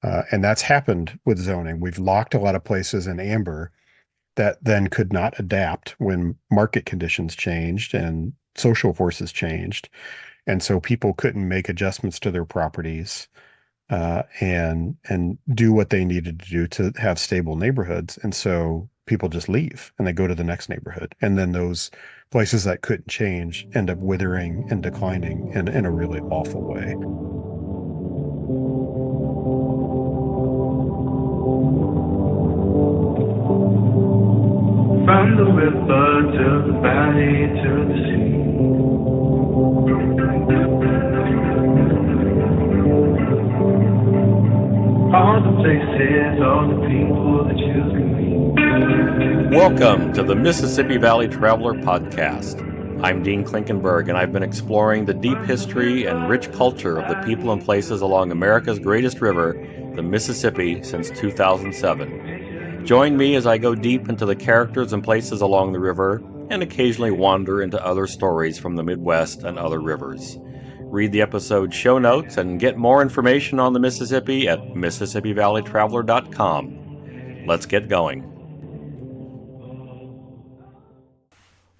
And that's happened with zoning. We've locked a lot of places in amber that then could not adapt when market conditions changed and social forces changed. And so people couldn't make adjustments to their properties and do what they needed to do to have stable neighborhoods. And so people just leave and they go to the next neighborhood. And then those places that couldn't change end up withering and declining in a really awful way. From the river to the valley to the sea. All the places, all the people that you can meet. Welcome to the Mississippi Valley Traveler Podcast. I'm Dean Klinkenberg, and I've been exploring the deep history and rich culture of the people and places along America's greatest river, the Mississippi, since 2007. Join me as I go deep into the characters and places along the river, and occasionally wander into other stories from the Midwest and other rivers. Read the episode show notes and get more information on the Mississippi at MississippiValleyTraveler.com. Let's get going.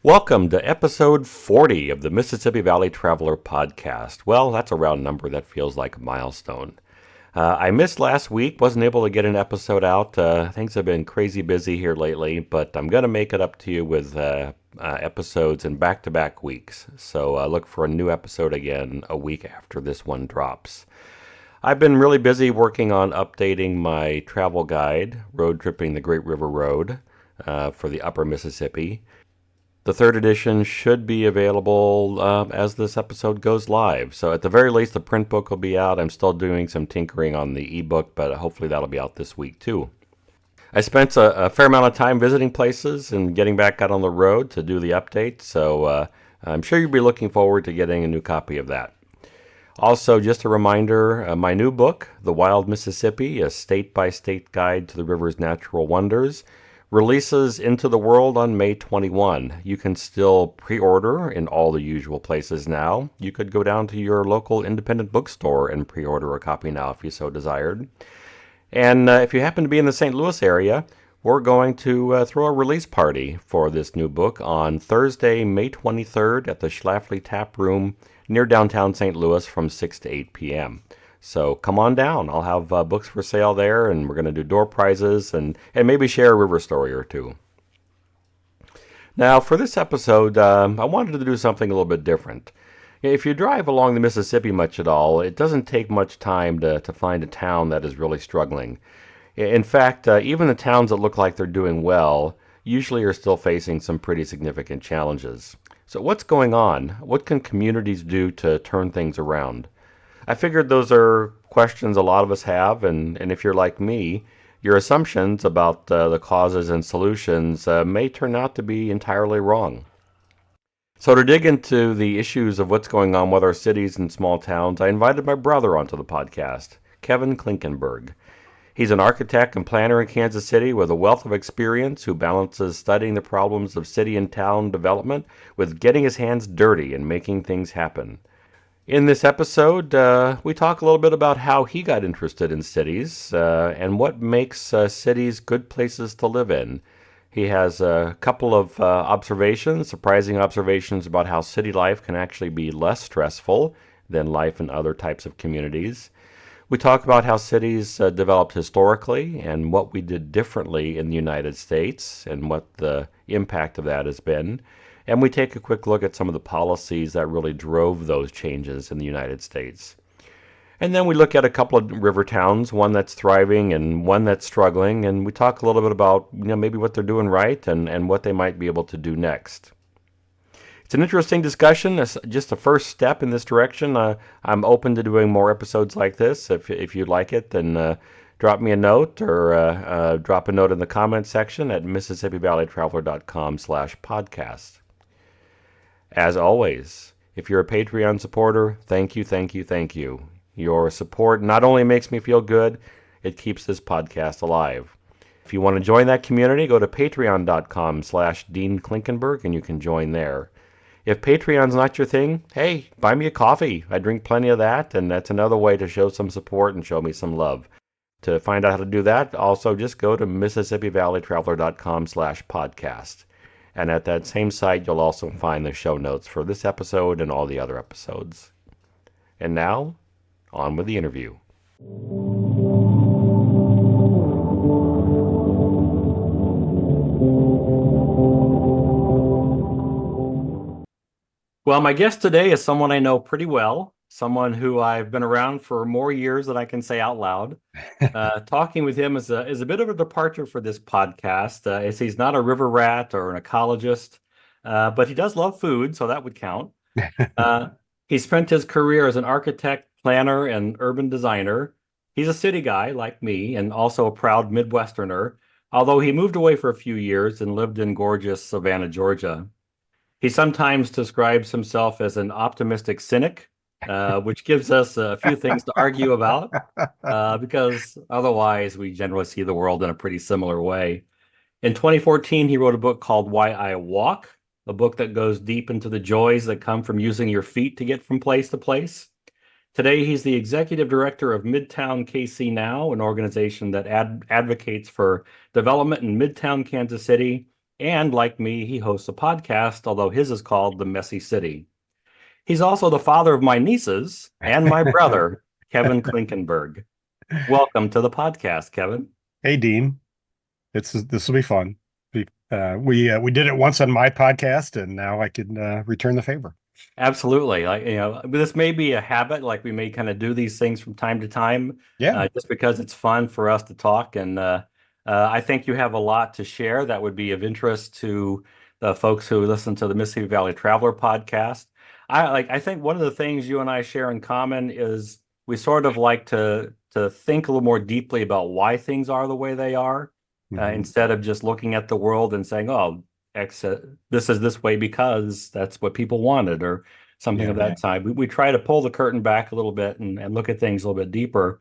Welcome to episode 40 of the Mississippi Valley Traveler Podcast. Well, that's a round number that feels like a milestone. I missed last week, wasn't able to get an episode out. Things have been crazy busy here lately, but I'm going to make it up to you with episodes in back-to-back weeks. So look for a new episode again a week after this one drops. I've been really busy working on updating my travel guide, Road Tripping the Great River Road, for the Upper Mississippi. The third edition should be available as this episode goes live. So at the very least, the print book will be out. I'm still doing some tinkering on the ebook, but hopefully that'll be out this week too. I spent a fair amount of time visiting places and getting back out on the road to do the update. So I'm sure you'll be looking forward to getting a new copy of that. Also, just a reminder, my new book, The Wild Mississippi, a state-by-state guide to the river's natural wonders, releases into the world on May 21. You can still pre-order in all the usual places now. You could go down to your local independent bookstore and pre-order a copy now if you so desired. And if you happen to be in the St. Louis area, we're going to throw a release party for this new book on Thursday, May 23rd at the Schlafly Tap Room near downtown St. Louis from 6 to 8 p.m. So come on down. I'll have books for sale there, and we're going to do door prizes and maybe share a river story or two. Now, for this episode, I wanted to do something a little bit different. If you drive along the Mississippi much at all, it doesn't take much time to find a town that is really struggling. In fact, even the towns that look like they're doing well usually are still facing some pretty significant challenges. So what's going on? What can communities do to turn things around? I figured those are questions a lot of us have, and if you're like me, your assumptions about the causes and solutions may turn out to be entirely wrong. So to dig into the issues of what's going on with our cities and small towns, I invited my brother onto the podcast, Kevin Klinkenberg. He's an architect and planner in Kansas City with a wealth of experience who balances studying the problems of city and town development with getting his hands dirty and making things happen. In this episode, we talk a little bit about how he got interested in cities and what makes cities good places to live in. He has a couple of surprising observations about how city life can actually be less stressful than life in other types of communities. We talk about how cities developed historically and what we did differently in the United States and what the impact of that has been. And we take a quick look at some of the policies that really drove those changes in the United States. And then we look at a couple of river towns, one that's thriving and one that's struggling, and we talk a little bit about maybe what they're doing right and what they might be able to do next. It's an interesting discussion, just a first step in this direction. I'm open to doing more episodes like this. If you'd like it, then drop me a note or drop a note in the comment section at MississippiValleyTraveler.com/podcast. As always, if you're a Patreon supporter, thank you, thank you, thank you. Your support not only makes me feel good, it keeps this podcast alive. If you want to join that community, go to patreon.com/Dean Klinkenberg and you can join there. If Patreon's not your thing, hey, buy me a coffee. I drink plenty of that, and that's another way to show some support and show me some love. To find out how to do that, also just go to MississippiValleyTraveler.com/podcast. And at that same site, you'll also find the show notes for this episode and all the other episodes. And now, on with the interview. Well, my guest today is someone I know pretty well, someone who I've been around for more years than I can say out loud. Talking with him is a bit of a departure for this podcast, as he's not a river rat or an ecologist, but he does love food, so that would count. Uh, he spent his career as an architect, planner, and urban designer. He's a city guy like me, and also a proud Midwesterner, although he moved away for a few years and lived in gorgeous Savannah, Georgia. He sometimes describes himself as an optimistic cynic, which gives us a few things to argue about, because otherwise we generally see the world in a pretty similar way. In 2014, he wrote a book called Why I Walk, a book that goes deep into the joys that come from using your feet to get from place to place. Today, he's the executive director of Midtown KC Now, an organization that advocates for development in Midtown Kansas City. And like me, he hosts a podcast, although his is called The Messy City. He's also the father of my nieces and my brother, Kevin Klinkenberg. Welcome to the podcast, Kevin. Hey, Dean. This will be fun. We did it once on my podcast, and now I can return the favor. Absolutely. This may be a habit, like we may kind of do these things from time to time, Yeah, just because it's fun for us to talk. And I think you have a lot to share that would be of interest to the folks who listen to the Mississippi Valley Traveler podcast. I think one of the things you and I share in common is we sort of like to think a little more deeply about why things are the way they are, mhm. instead of just looking at the world and saying, "Oh, X, this is this way because that's what people wanted," or something of Yeah, that type. We try to pull the curtain back a little bit and look at things a little bit deeper.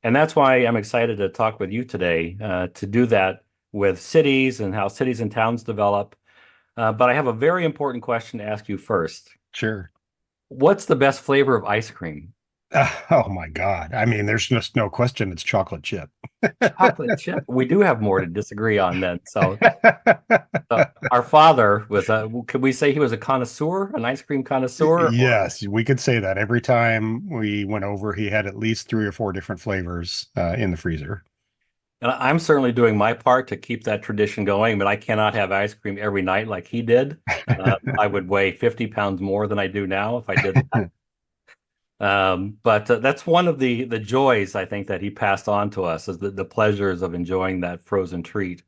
And that's why I'm excited to talk with you today, to do that with cities and how cities and towns develop. But I have a very important question to ask you first. sure. What's the best flavor of ice cream? Oh my God. I mean, there's just no question it's chocolate chip. Chocolate chip. We do have more to disagree on then. So our father was could we say he was a connoisseur, an ice cream connoisseur? Or Yes, we could say that. Every time we went over, he had at least 3 or 4 different flavors in the freezer. and I'm certainly doing my part to keep that tradition going, but I cannot have ice cream every night like he did. I would weigh 50 pounds more than I do now if I did that. But that's one of the joys I think that he passed on to us is the pleasures of enjoying that frozen treat.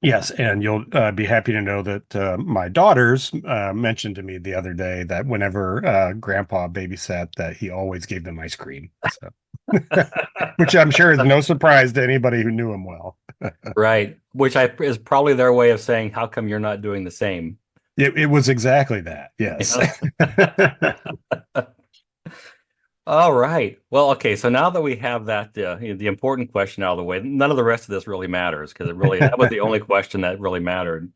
Yes, and you'll be happy to know that my daughters mentioned to me the other day that whenever Grandpa babysat, that he always gave them ice cream. So, which I'm sure is no surprise to anybody who knew him well. Right, which is probably their way of saying, "How come you're not doing the same?" It was exactly that. You Yes. know? All right. Well, okay. So now that we have that, the important question out of the way, none of the rest of this really matters because that was the only question that really mattered.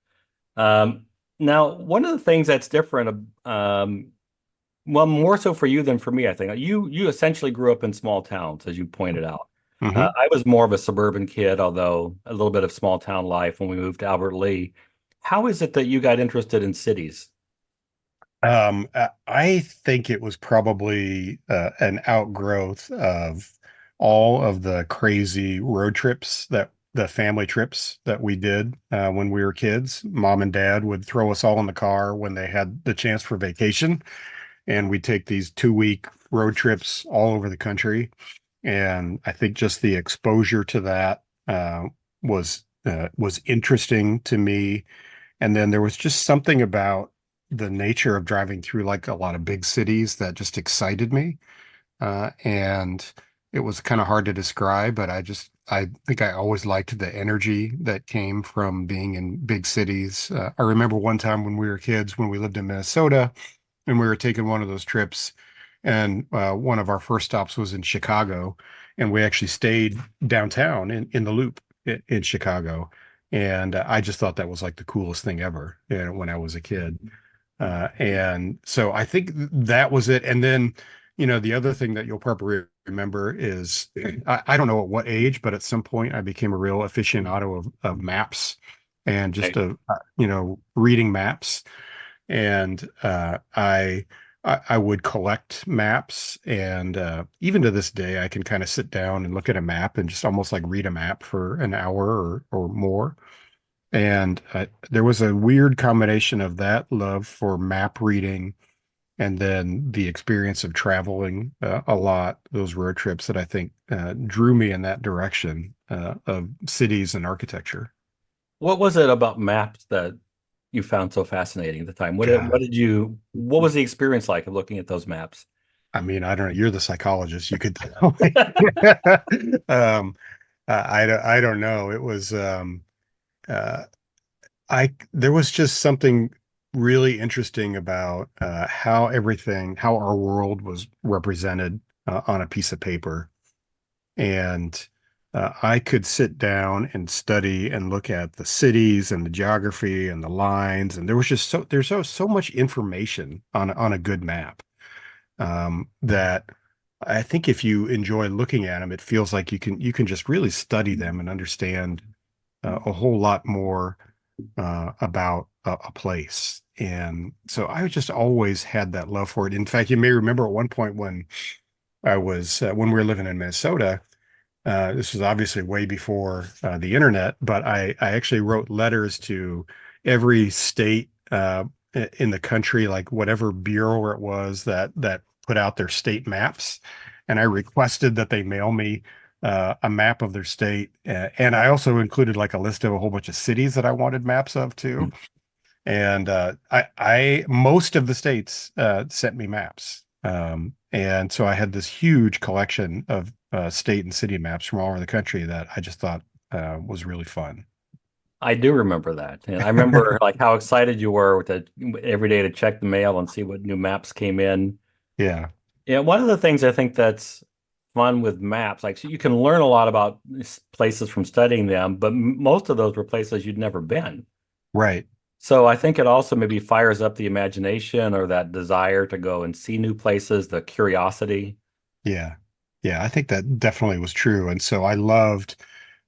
Um, Now, one of the things that's different, well, more so for you than for me, I think you essentially grew up in small towns, as you pointed out. Hmm. I was more of a suburban kid, although a little bit of small town life when we moved to Albert Lee. How is it that you got interested in cities? I think it was probably an outgrowth of all of the crazy road trips that the family trips that we did when we were kids. Mom and dad would throw us all in the car when they had the chance for vacation, and we'd take these 2 week road trips all over the country. And I think just the exposure to that was interesting to me. And then there was just something about the nature of driving through like a lot of big cities that just excited me. And it was kind of hard to describe, but I think I always liked the energy that came from being in big cities. I remember one time when we were kids, when we lived in Minnesota, and we were taking one of those trips, and one of our first stops was in Chicago, and we actually stayed downtown in the Loop in Chicago. And I just thought that was like the coolest thing ever, when I was a kid. And so I think that was it. And then The other thing that you'll probably remember is I don't know at what age, but at some point I became a real aficionado of maps and just Right. reading maps. And I would collect maps, and even to this day, I can kind of sit down and look at a map and just almost like read a map for an hour or more. And there was a weird combination of that love for map reading and then the experience of traveling a lot, those road trips that I think drew me in that direction of cities and architecture. What was it about maps that you found so fascinating at the time? God, What was the experience like of looking at those maps? I mean, I don't know. You're the psychologist. You could tell me. um, I don't know. It was uh, there was just something really interesting about how our world was represented on a piece of paper. And I could sit down and study and look at the cities and the geography and the lines. And there's so much information on a good map that I think if you enjoy looking at them, it feels like you can just really study them and understand a whole lot more about a place. And so I just always had that love for it. In fact, you may remember at one point when we were living in Minnesota. This was obviously way before the internet, but I actually wrote letters to every state in the country, like whatever bureau it was that put out their state maps, and I requested that they mail me a map of their state, and I also included like a list of a whole bunch of cities that I wanted maps of too. And I most of the states sent me maps. And so I had this huge collection of state and city maps from all over the country that I just thought was really fun. I do remember that. And I remember like how excited you were with it every day to check the mail and see what new maps came in. Yeah, Yeah, one of the things I think that's fun with maps, like so you can learn a lot about places from studying them, but most of those were places you'd never been. right. So I think it also maybe fires up the imagination or that desire to go and see new places, the curiosity. Yeah. Yeah, I think that definitely was true. And so I loved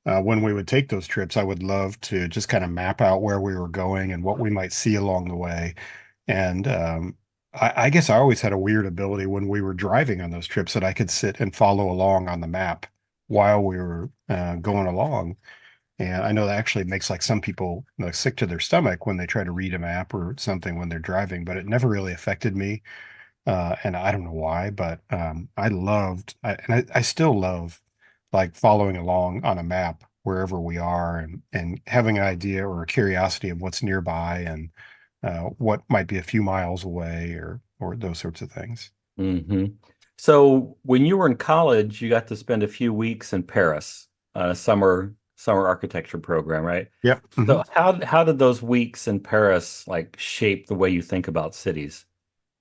when we would take those trips, I would love to just kind of map out where we were going and what we might see along the way. And I guess I always had a weird ability when we were driving on those trips that I could sit and follow along on the map while we were going along. And I know that actually makes like some people sick to their stomach when they try to read a map or something when they're driving, but it never really affected me. And I don't know why, but I still love like following along on a map wherever we are and having an idea or a curiosity of what's nearby and what might be a few miles away or those sorts of things. Hmm. So when you were in college, you got to spend a few weeks in Paris on a summer architecture program, right? Yep. So how did those weeks in Paris like shape the way you think about cities?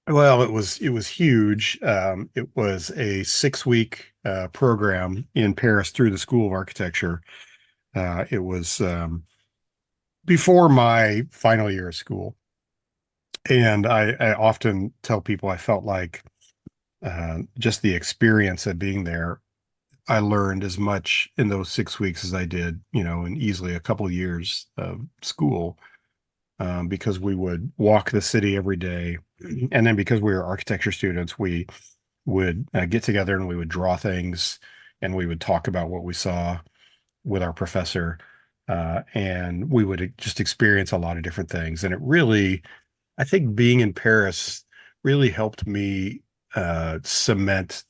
Well, it was huge. It was a 6 week program in Paris through the School of Architecture. It was before my final year of school, and I often tell people I felt like just the experience of being there. I learned as much in those 6 weeks as I did, in easily a couple of years of school, because we would walk the city every day, and then because we were architecture students, we would get together and we would draw things and we would talk about what we saw with our professor. And we would just experience a lot of different things. And I think being in Paris really helped me cement.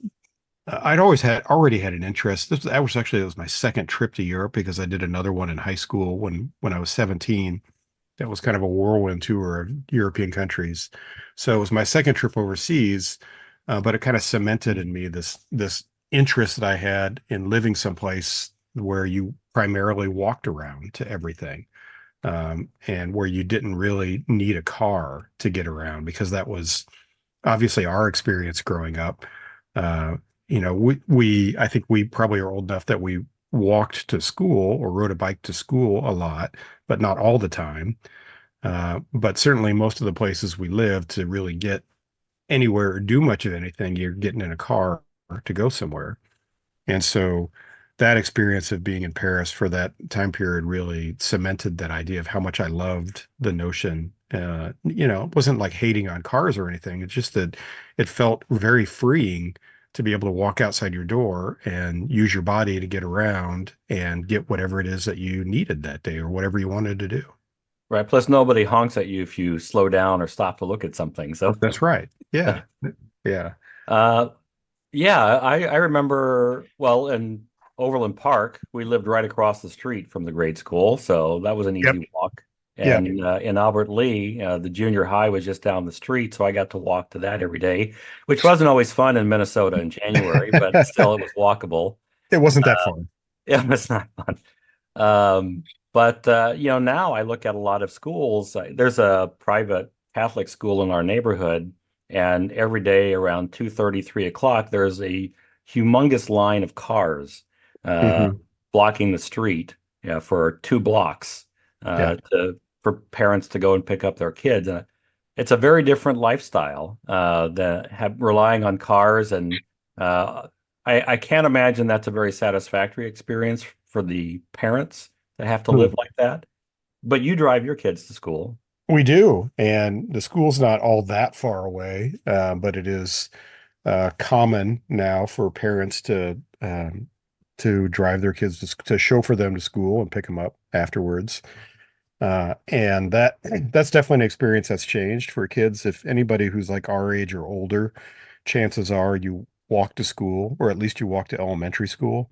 I'd already had an interest. That was my second trip to Europe because I did another one in high school when I was 17. That was kind of a whirlwind tour of European countries. So it was my second trip overseas, but it kind of cemented in me this interest that I had in living someplace where you primarily walked around to everything, and where you didn't really need a car to get around because that was obviously our experience growing up. Uh, we I think we probably are old enough that we walked to school or rode a bike to school a lot, but not all the time. But certainly most of the places we lived to really get anywhere or do much of anything, you're getting in a car to go somewhere. And so that experience of being in Paris for that time period really cemented that idea of how much I loved the notion. It wasn't like hating on cars or anything. It's just that it felt very freeing to be able to walk outside your door and use your body to get around and get whatever it is that you needed that day or whatever you wanted to do. Right. Plus, nobody honks at you if you slow down or stop to look at something. So, That's right. Yeah. Yeah. uh, yeah, I remember, well, in Overland Park, we lived right across the street from the grade school, so that was an Yep. easy walk. Yep. And in Albert Lee, the junior high was just down the street, so I got to walk to that every day, which wasn't always fun in Minnesota in January, but still it was walkable. It wasn't that fun. Yeah, it's not fun. But now I look at a lot of schools. There's a private Catholic school in our neighborhood, and every day around 2:30, 3 o'clock, there's a humongous line of cars uh, Hmm. blocking the street, for 2 blocks, Yeah. for parents to go and pick up their kids. And it's a very different lifestyle, relying on cars, and uh, I can't imagine that's a very satisfactory experience for the parents that have to live like that. But you drive your kids to school. We do, and the school's not all that far away, but it is common now for parents to drive their kids to chauffeur them to school and pick them up afterwards. And that's definitely an experience that's changed for kids. If anybody who's like our age or older, chances are you walk to school, or at least you walk to elementary school.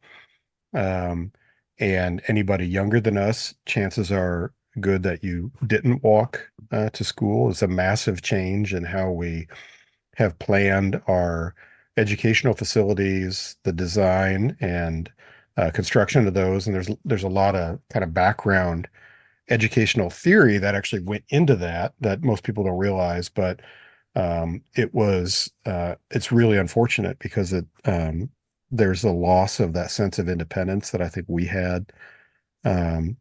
Um, and anybody younger than us, chances are good that you didn't walk to school. It's a massive change in how we have planned our educational facilities, the design and construction of those. And there's a lot of kind of background educational theory that actually went into that most people don't realize. But it's really unfortunate because there's a loss of that sense of independence that I think we had. Um,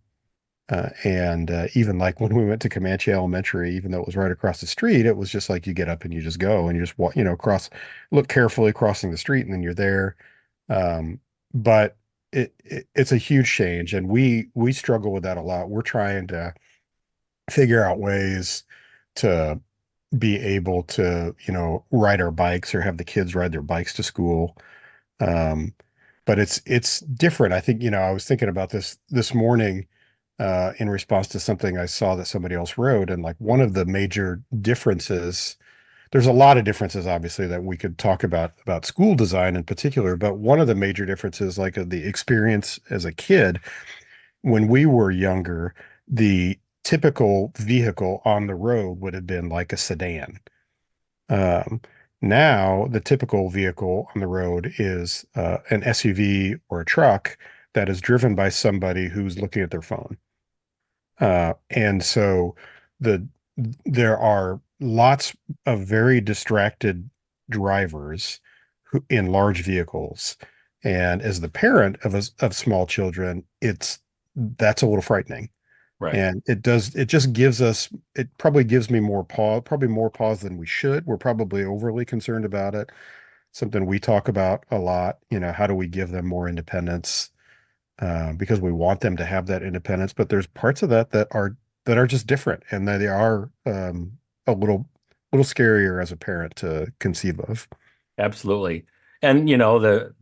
and even like when we went to Comanche Elementary, even though it was right across the street, it was just like you get up and you just go and you just walk, look carefully crossing the street and then you're there. But it's a huge change, and we struggle with that a lot. We're trying to figure out ways to be able to, ride our bikes or have the kids ride their bikes to school. Um, but it's different. I think, I was thinking about this morning in response to something I saw that somebody else wrote, and like one of the major differences, there's a lot of differences obviously that we could talk about school design in particular, but one of the major differences, like the experience as a kid when we were younger, the typical vehicle on the road would have been like a sedan. Um, Now, the typical vehicle on the road is an SUV or a truck that is driven by somebody who's looking at their phone. And so the there are lots of very distracted drivers in large vehicles. And as the parent of small children, that's a little frightening. Right. And it just gives us, it probably gives me more pause, probably more pause than we should. We're probably overly concerned about it. Something we talk about a lot, how do we give them more independence? Because we want them to have that independence, but there's parts of that are just different, and they are a little scarier as a parent to conceive of. Absolutely. And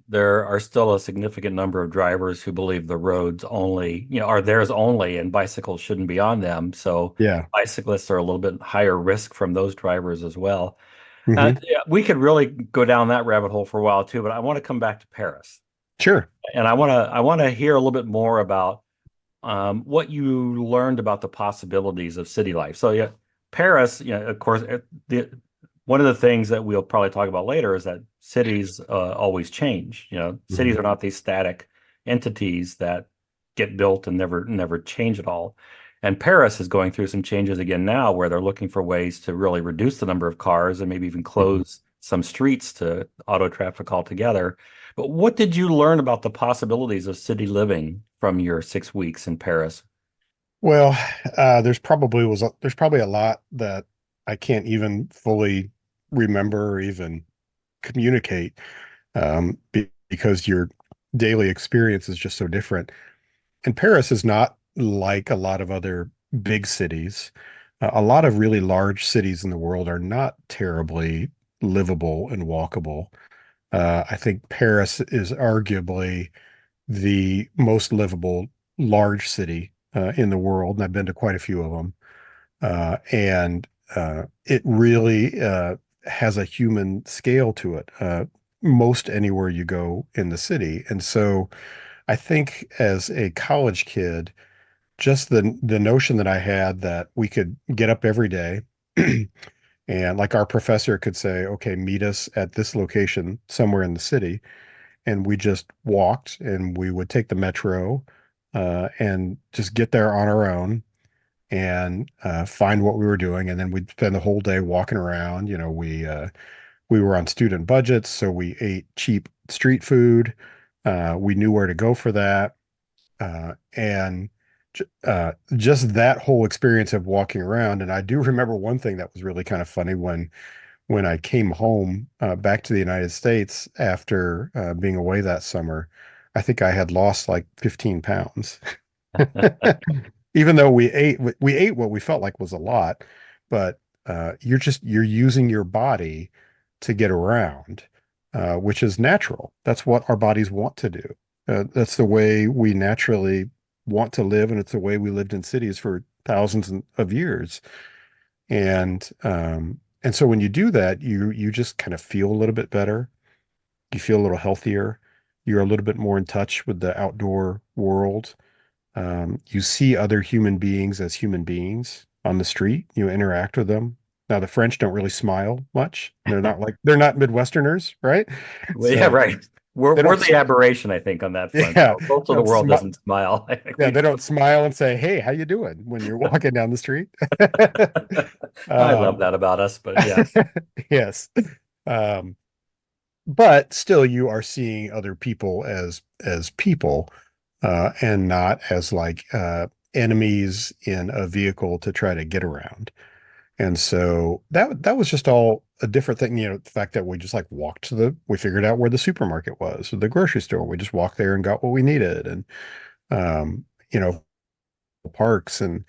there are still a significant number of drivers who believe the roads only, are theirs only, and bicycles shouldn't be on them. So Yeah. bicyclists are a little bit higher risk from those drivers as well. Hmm. Yeah, we could really go down that rabbit hole for a while too, but I want to come back to Paris. Sure. And I want to hear a little bit more about what you learned about the possibilities of city life. So yeah, Paris, of course, one of the things that we'll probably talk about later is that cities always change. Cities Mhm. are not these static entities that get built and never change at all. And Paris is going through some changes again now, where they're looking for ways to really reduce the number of cars and maybe even Mhm. close some streets to auto traffic altogether. But what did you learn about the possibilities of city living from your 6 weeks in Paris? Well, there's probably a lot that I can't even fully remember or even communicate because your daily experience is just so different. And Paris is not like a lot of other big cities. A lot of really large cities in the world are not terribly livable and walkable. I think Paris is arguably the most livable large city in the world, and I've been to quite a few of them. And it really has a human scale to it, most anywhere you go in the city. And so I think as a college kid, just the notion that I had that we could get up every day and like our professor could say, okay, meet us at this location somewhere in the city. And we just walked and we would take the metro and just get there on our own and find what we were doing. And then we'd spend the whole day walking around. We were on student budgets, so we ate cheap street food. We knew where to go for that. And just that whole experience of walking around. And I do remember one thing that was really kind of funny when I came home back to the United States after being away that summer. I think I had lost like 15 pounds. Even though we ate what we felt like was a lot, but you're using your body to get around, which is natural. That's what our bodies want to do. That's the way we naturally want to live, and it's the way we lived in cities for thousands of years. And so when you do that, you just kind of feel a little bit better. You feel a little healthier. You're a little bit more in touch with the outdoor world. You see other human beings as human beings on the street. You interact with them. Now, the French don't really smile much. They're not Midwesterners, right? Well, yeah, So right. We're they we're don't, the aberration, I think, on that front. yeah, Most they of the don't world smile. doesn't smile. I think Yeah, we they do. don't smile and say, "Hey, how you doing?" when you're walking down the street. I love Um, that about us, but yes, yes. Um, but still you are seeing other people as people and not as like enemies in a vehicle to try to get around. And so that was just all a different thing, the fact that we just like we figured out where the supermarket was or the grocery store. We just walked there and got what we needed. And um, you know, parks and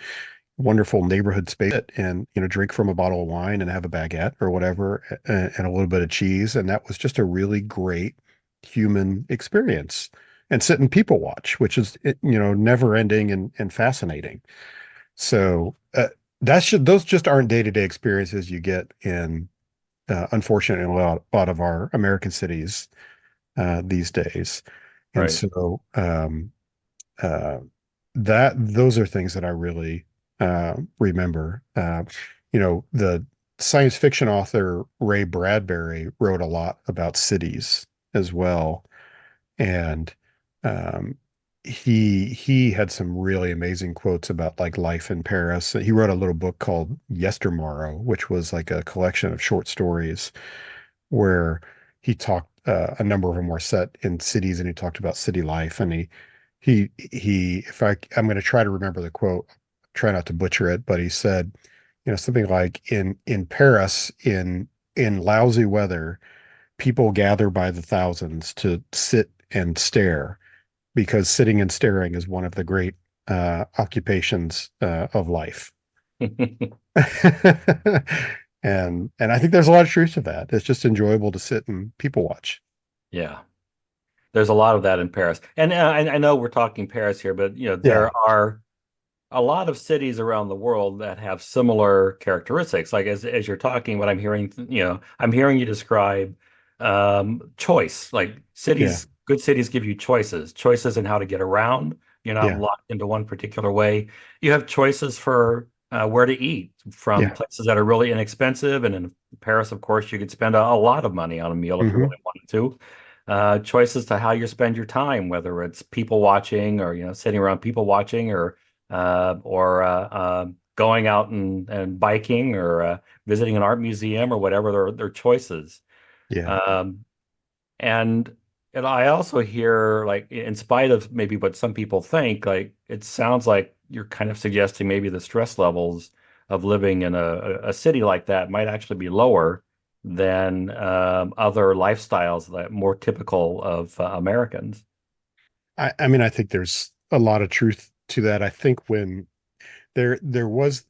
wonderful neighborhood space and drink from a bottle of wine and have a baguette or whatever and a little bit of cheese, and that was just a really great human experience. And sit and people watch, which is never ending and fascinating. So those just aren't day-to-day experiences you get in unfortunately a lot of our American cities these days. And right, so uh, that those are things that I really remember. The science fiction author Ray Bradbury wrote a lot about cities as well, and um, he had some really amazing quotes about like life in Paris. He wrote a little book called Yestermorrow, which was like a collection of short stories where he talked a number of them were set in cities and he talked about city life and he if I'm going to try to remember the quote, try not to butcher it, but he said, something like in Paris in lousy weather, people gather by the thousands to sit and stare because sitting and staring is one of the great occupations of life. And I think there's a lot of truth to that. It's just enjoyable to sit and people watch. yeah. There's a lot of that in Paris, and I know we're talking Paris here, but Yeah, there are a lot of cities around the world that have similar characteristics. Like as you're talking, what I'm hearing, I'm hearing you describe choice. Like yeah, good cities give you choices in how to get around. You're not yeah, locked into one particular way. You have choices for where to eat from yeah. places that are really inexpensive. And in Paris, of course, you could spend a lot of money on a meal if you Hmm. really wanted to. Choices to how you spend your time, whether it's people watching or sitting around people watching or going out and biking or visiting an art museum or whatever their choices. Yeah, Um, and and I also hear like in spite of maybe what some people think, like it sounds like you're kind of suggesting maybe the stress levels of living in a city like that might actually be lower than other lifestyles that more typical of Americans. I mean, I think there's a lot of truth to that. I think when there was,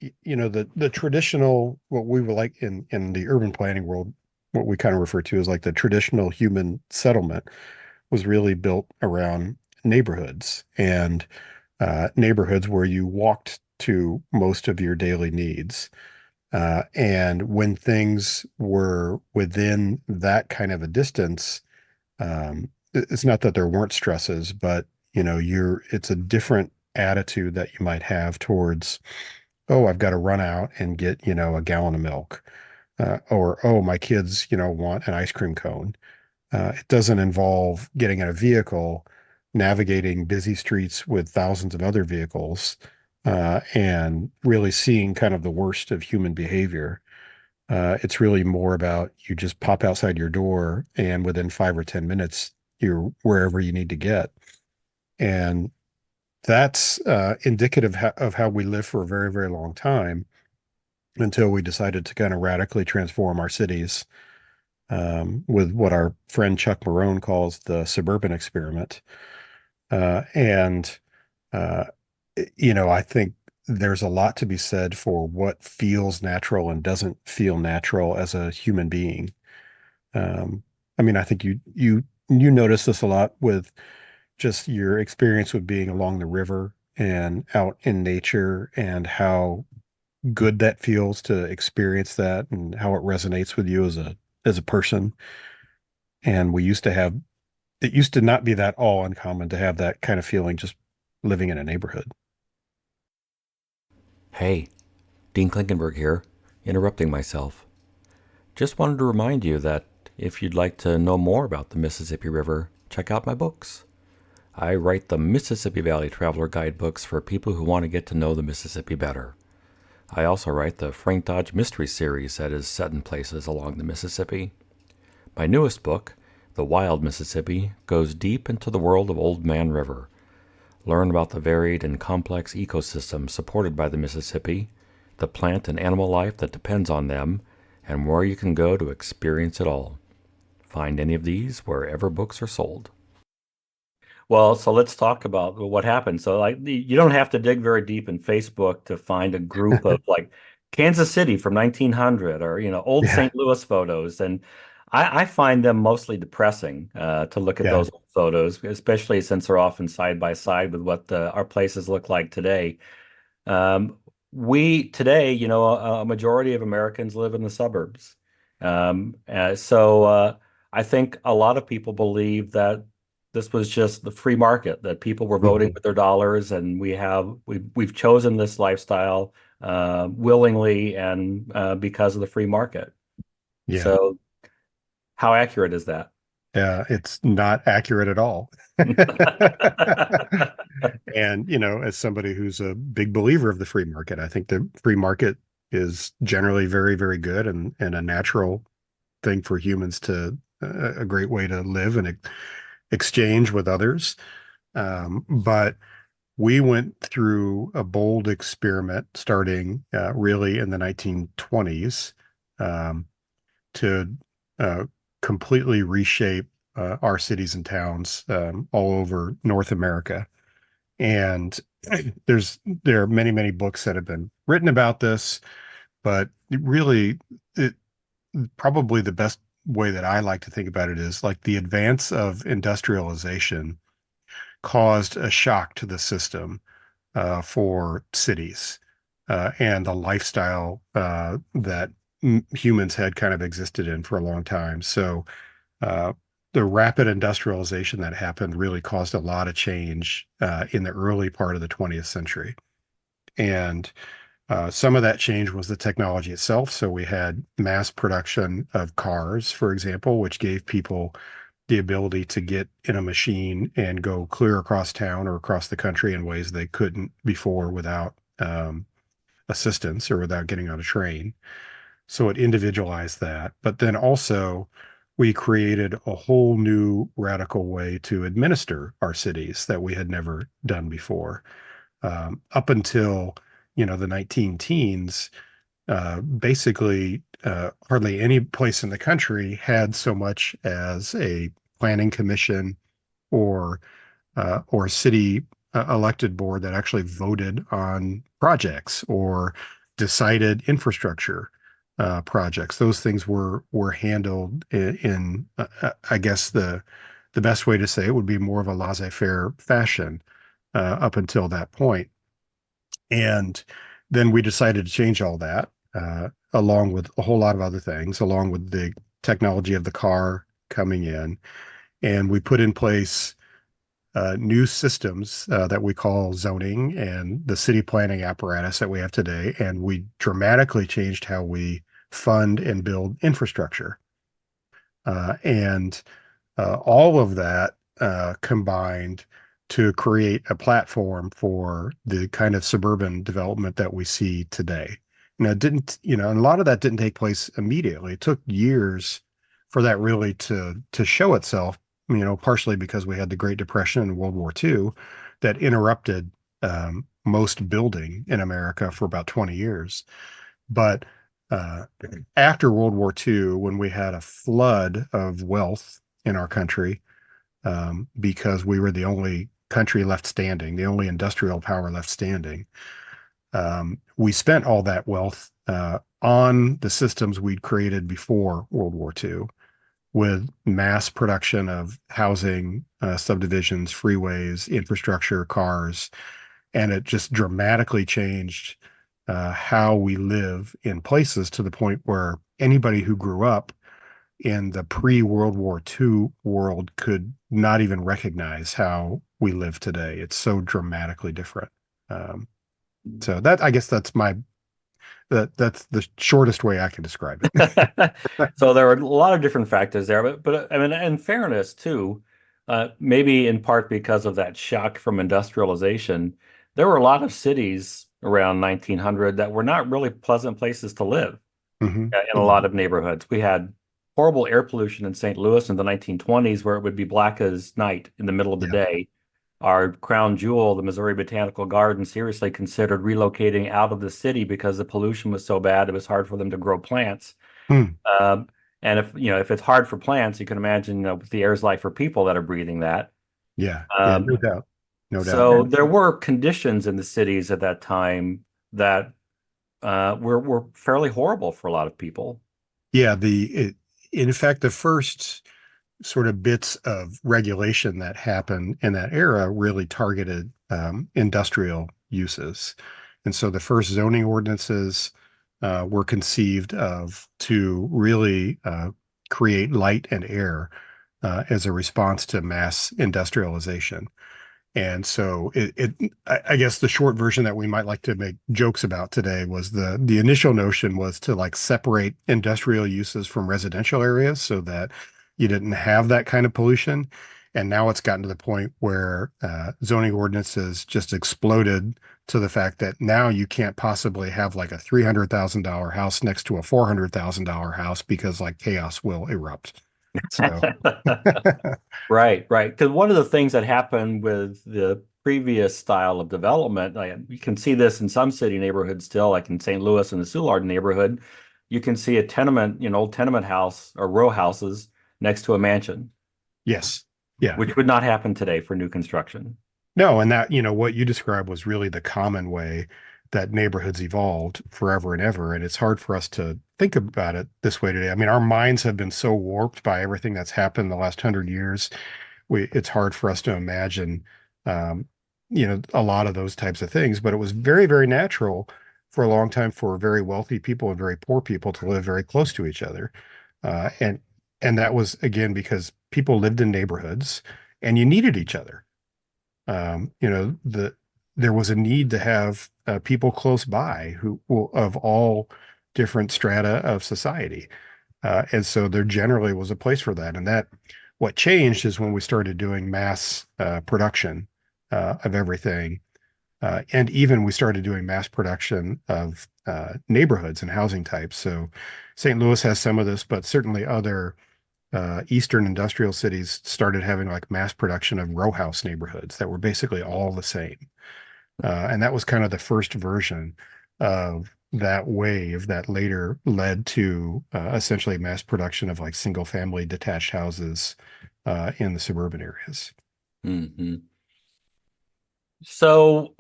the traditional, what we were like in the urban planning world, what we kind of refer to as like the traditional human settlement was really built around neighborhoods and neighborhoods where you walked to most of your daily needs. And when things were within that kind of a distance, it's not that there weren't stresses, but it's a different attitude that you might have towards, oh, I've got to run out and get, a gallon of milk, or oh, my kids, want an ice cream cone. It doesn't involve getting in a vehicle, navigating busy streets with thousands of other vehicles, and really seeing kind of the worst of human behavior. It's really more about you just pop outside your door, and within 5 or 10 minutes, you're wherever you need to get. And that's indicative of how we lived for a very, very long time until we decided to kind of radically transform our cities with what our friend Chuck Marone calls the suburban experiment. And uh, I think there's a lot to be said for what feels natural and doesn't feel natural as a human being. Um, I mean, I think you notice this a lot with just your experience with being along the river and out in nature and how good that feels to experience that and how it resonates with you as a person. And it used to not be that all uncommon to have that kind of feeling just living in a neighborhood. Hey, Dean Klinkenberg here, interrupting myself. Just wanted to remind you that if you'd like to know more about the Mississippi River, check out my books. I write the Mississippi Valley Traveler guidebooks for people who want to get to know the Mississippi better. I also write the Frank Dodge Mystery Series that is set in places along the Mississippi. My newest book, The Wild Mississippi, goes deep into the world of Old Man River. Learn about the varied and complex ecosystem supported by the Mississippi, the plant and animal life that depends on them, and where you can go to experience it all. Find any of these wherever books are sold. Well, so let's talk about what happened. So, like, you don't have to dig very deep in Facebook to find a group of like Kansas City from 1900 or, old Yeah, St. Louis photos. And I find them mostly depressing to look at yeah. those old photos, especially since they're often side by side with what our places look like today. Um, we today, a majority of Americans live in the suburbs. So I think a lot of people believe that this was just the free market, that people were voting Mhm. with their dollars, and we've chosen this lifestyle willingly and because of the free market. Yeah, So how accurate is that? yeah. It's not accurate at all. And, as somebody who's a big believer of the free market, I think the free market is generally very, very good and a natural thing for humans to a great way to live and exchange with others. But we went through a bold experiment starting really in the 1920s um, to uh, completely reshape our cities and towns all over North America. And there are many, many books that have been written about this, but it probably the best way that I like to think about it is like the advance of industrialization caused a shock to the system for cities and the lifestyle that humans had kind of existed in for a long time. So uh, the rapid industrialization that happened really caused a lot of change in the early part of the 20th century. And some of that change was the technology itself. So we had mass production of cars, for example, which gave people the ability to get in a machine and go clear across town or across the country in ways they couldn't before without assistance or without getting on a train. So it individualized that. But then also, we created a whole new radical way to administer our cities that we had never done before. Up until the 19 teens, basically hardly any place in the country had so much as a planning commission or city elected board that actually voted on projects or decided infrastructure projects. Those things were handled I guess the best way to say it would be more of a laissez-faire fashion up until that point. And then we decided to change all that, along with a whole lot of other things, along with the technology of the car coming in. And we put in place new systems that we call zoning and the city planning apparatus that we have today. And we dramatically changed how we fund and build infrastructure. And all of that combined to create a platform for the kind of suburban development that we see today. Now, it didn't, and a lot of that didn't take place immediately. It took years for that really to show itself, partially because we had the Great Depression and World War II that interrupted most building in America for about 20 years. But uh, after World War II, when we had a flood of wealth in our country, because we were the only country left standing, the only industrial power left standing, we spent all that wealth on the systems we'd created before World War II with mass production of housing, subdivisions, freeways, infrastructure, cars, and it just dramatically changed how we live in places to the point where anybody who grew up in the pre-World War II world could not even recognize how we live today. It's so dramatically different. Um, so that I guess that's the shortest way I can describe it. So there are a lot of different factors there, but I mean, in fairness too, maybe in part because of that shock from industrialization, there were a lot of cities around 1900 that were not really pleasant places to live in a lot of neighborhoods. We had horrible air pollution in St. Louis in the 1920s, where it would be black as night in the middle of the Yeah. day. Our crown jewel, the Missouri Botanical Garden, seriously considered relocating out of the city because the pollution was so bad, it was hard for them to grow plants. Hmm. Um, and if it's hard for plants, you can imagine, what the air is like for people that are breathing that. Yeah. Yeah. No Um, doubt. No doubt. so there were conditions in the cities at that time that were fairly horrible for a lot of people. Yeah. In fact, the first sort of bits of regulation that happened in that era really targeted industrial uses. And so the first zoning ordinances were conceived of to really create light and air as a response to mass industrialization. And so I guess the short version that we might like to make jokes about today was the initial notion was to like separate industrial uses from residential areas so that you didn't have that kind of pollution. And now it's gotten to the point where zoning ordinances just exploded to the fact that now you can't possibly have like a $300,000 house next to a $400,000 house because like chaos will erupt. So Right, right. Because one of the things that happened with the previous style of development, like, you can see this in some city neighborhoods still, like in St. Louis in the Soulard neighborhood, you can see a tenement, old tenement house or row houses next to a mansion, yes. Yeah. which would not happen today for new construction. No, and that, what you described was really the common way that neighborhoods evolved forever and ever. And it's hard for us to think about it this way today. I mean, our minds have been so warped by everything that's happened in the last 100 years. It's hard for us to imagine, um, a lot of those types of things. But it was very, very natural for a long time for very wealthy people and very poor people to live very close to each other. And that was again because people lived in neighborhoods and you needed each other. There was a need to have people close by who of all different strata of society, and so there generally was a place for that. And that what changed is when we started doing mass production of everything, and even we started doing mass production of neighborhoods and housing types. So St. Louis has some of this, but certainly other Eastern industrial cities started having like mass production of row house neighborhoods that were basically all the same. And that was kind of the first version of that wave that later led to essentially mass production of like single family detached houses in the suburban areas. Hmm. So,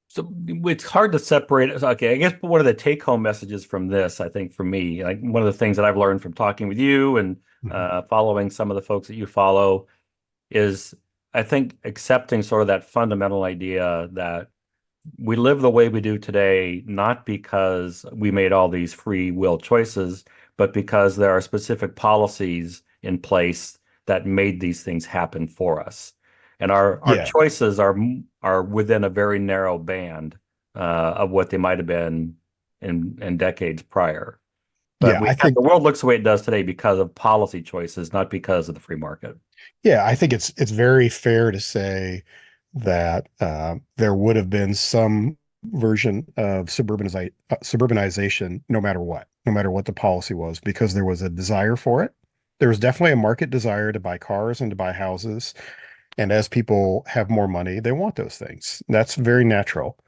so it's hard to separate. Okay, I guess one of the take-home messages from this, I think, for me, like one of the things that I've learned from talking with you and Mhm. following some of the folks that you follow is, I think, accepting sort of that fundamental idea that we live the way we do today, not because we made all these free will choices, but because there are specific policies in place that made these things happen for us. And our Yeah, choices are within a very narrow band of what they might have been in decades prior. But yeah, we I have think the world looks the way it does today because of policy choices, not because of the free market. yeah, I think it's very fair to say that there would have been some version of suburbanization, no matter what the policy was, because there was a desire for it. There was definitely a market desire to buy cars and to buy houses, and as people have more money, they want those things. That's very natural.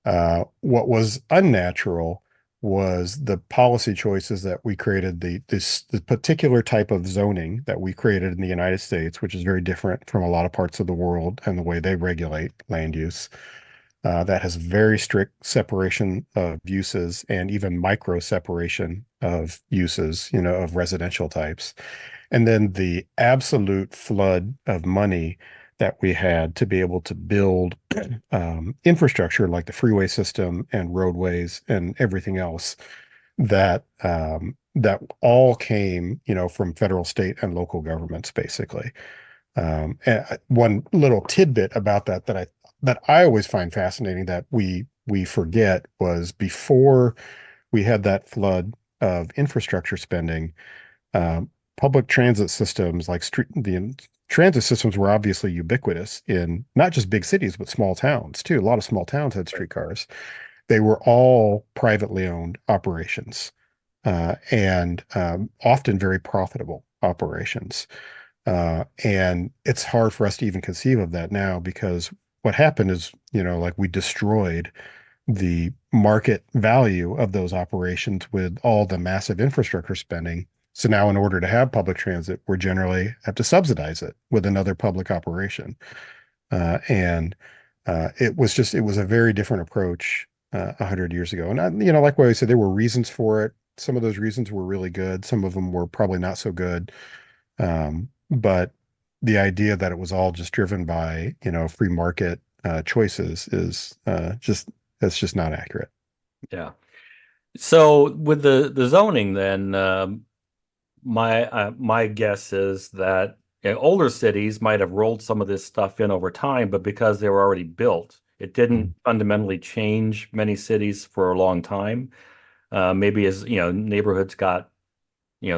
What was unnatural was the policy choices that we created, the particular type of zoning that we created in the United States, which is very different from a lot of parts of the world and the way they regulate land use. That has very strict separation of uses and even micro separation of uses, of residential types. And then the absolute flood of money that we had to be able to build infrastructure like the freeway system and roadways and everything else that all came, from federal, state, and local governments, basically. And one little tidbit about that I always find fascinating that we forget was before we had that flood of infrastructure spending, public transit systems like the transit systems were obviously ubiquitous in not just big cities, but small towns too. A lot of small towns had streetcars. They were all privately owned operations, and often very profitable operations. And it's hard for us to even conceive of that now because what happened is, like we destroyed the market value of those operations with all the massive infrastructure spending. So now, in order to have public transit, we generally have to subsidize it with another public operation. And it was a very different approach 100 years ago. And, like what I said, there were reasons for it. Some of those reasons were really good. Some of them were probably not so good. But the idea that it was all just driven by, free market choices is that's just not accurate. Yeah. So with the zoning, then my guess is that older cities might have rolled some of this stuff in over time, but because they were already built, it didn't fundamentally change many cities for a long time. Maybe as neighborhoods got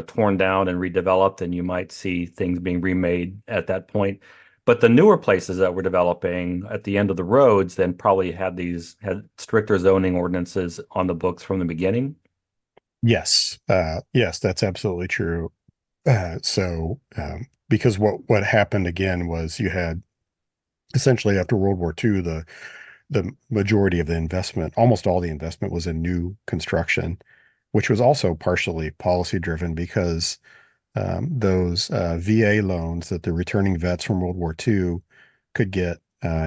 torn down and redeveloped, and you might see things being remade at that point. But the newer places that were developing at the end of the roads then probably had stricter zoning ordinances on the books from the beginning. Yes, yes, that's absolutely true. Because what happened again was you had essentially after World War II, the majority of the investment, almost all the investment was in new construction, which was also partially policy driven because those VA loans that the returning vets from World War II could get.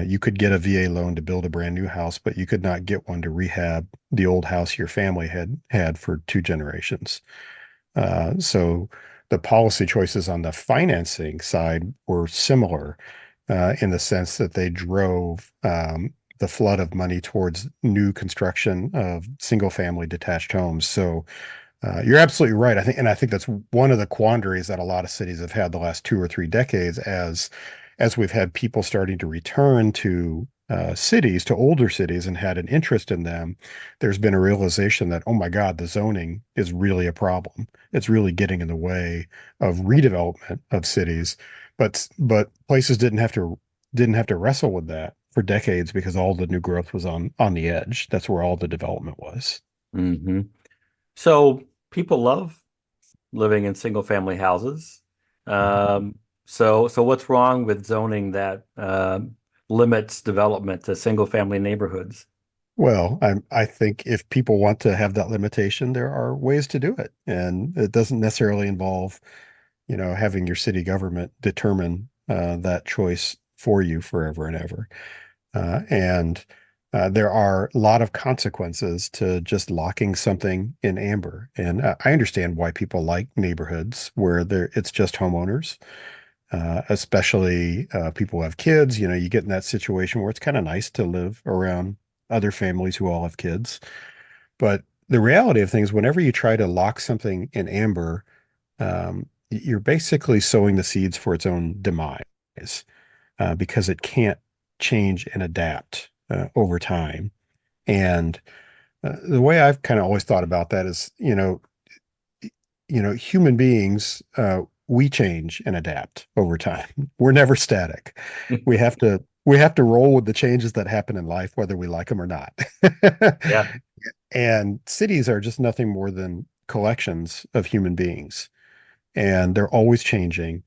You could get a VA loan to build a brand new house, but you could not get one to rehab the old house your family had had for two generations. So the policy choices on the financing side were similar in the sense that they drove the flood of money towards new construction of single family detached homes. So you're absolutely right. I think that's one of the quandaries that a lot of cities have had the last 2 or 3 decades as we've had people starting to return to cities, to older cities, and had an interest in them. There's been a realization that, oh my God, the zoning is really a problem. It's really getting in the way of redevelopment of cities. But places didn't have to wrestle with that for decades because all the new growth was on the edge. That's where all the development was. Hmm. So people love living in single family houses. So what's wrong with zoning that limits development to single family neighborhoods? I think if people want to have that limitation, there are ways to do it. And it doesn't necessarily involve, having your city government determine that choice for you forever and ever. And there are a lot of consequences to just locking something in amber. And I understand why people like neighborhoods where it's just homeowners, especially people who have kids. You get in that situation where it's kind of nice to live around other families who all have kids. But the reality of things, whenever you try to lock something in amber, you're basically sowing the seeds for its own demise because it can't change and adapt over time. And the way I've kind of always thought about that is, human beings, we change and adapt over time. We're never static. We have to roll with the changes that happen in life, whether we like them or not. Yeah. And cities are just nothing more than collections of human beings, and they're always changing.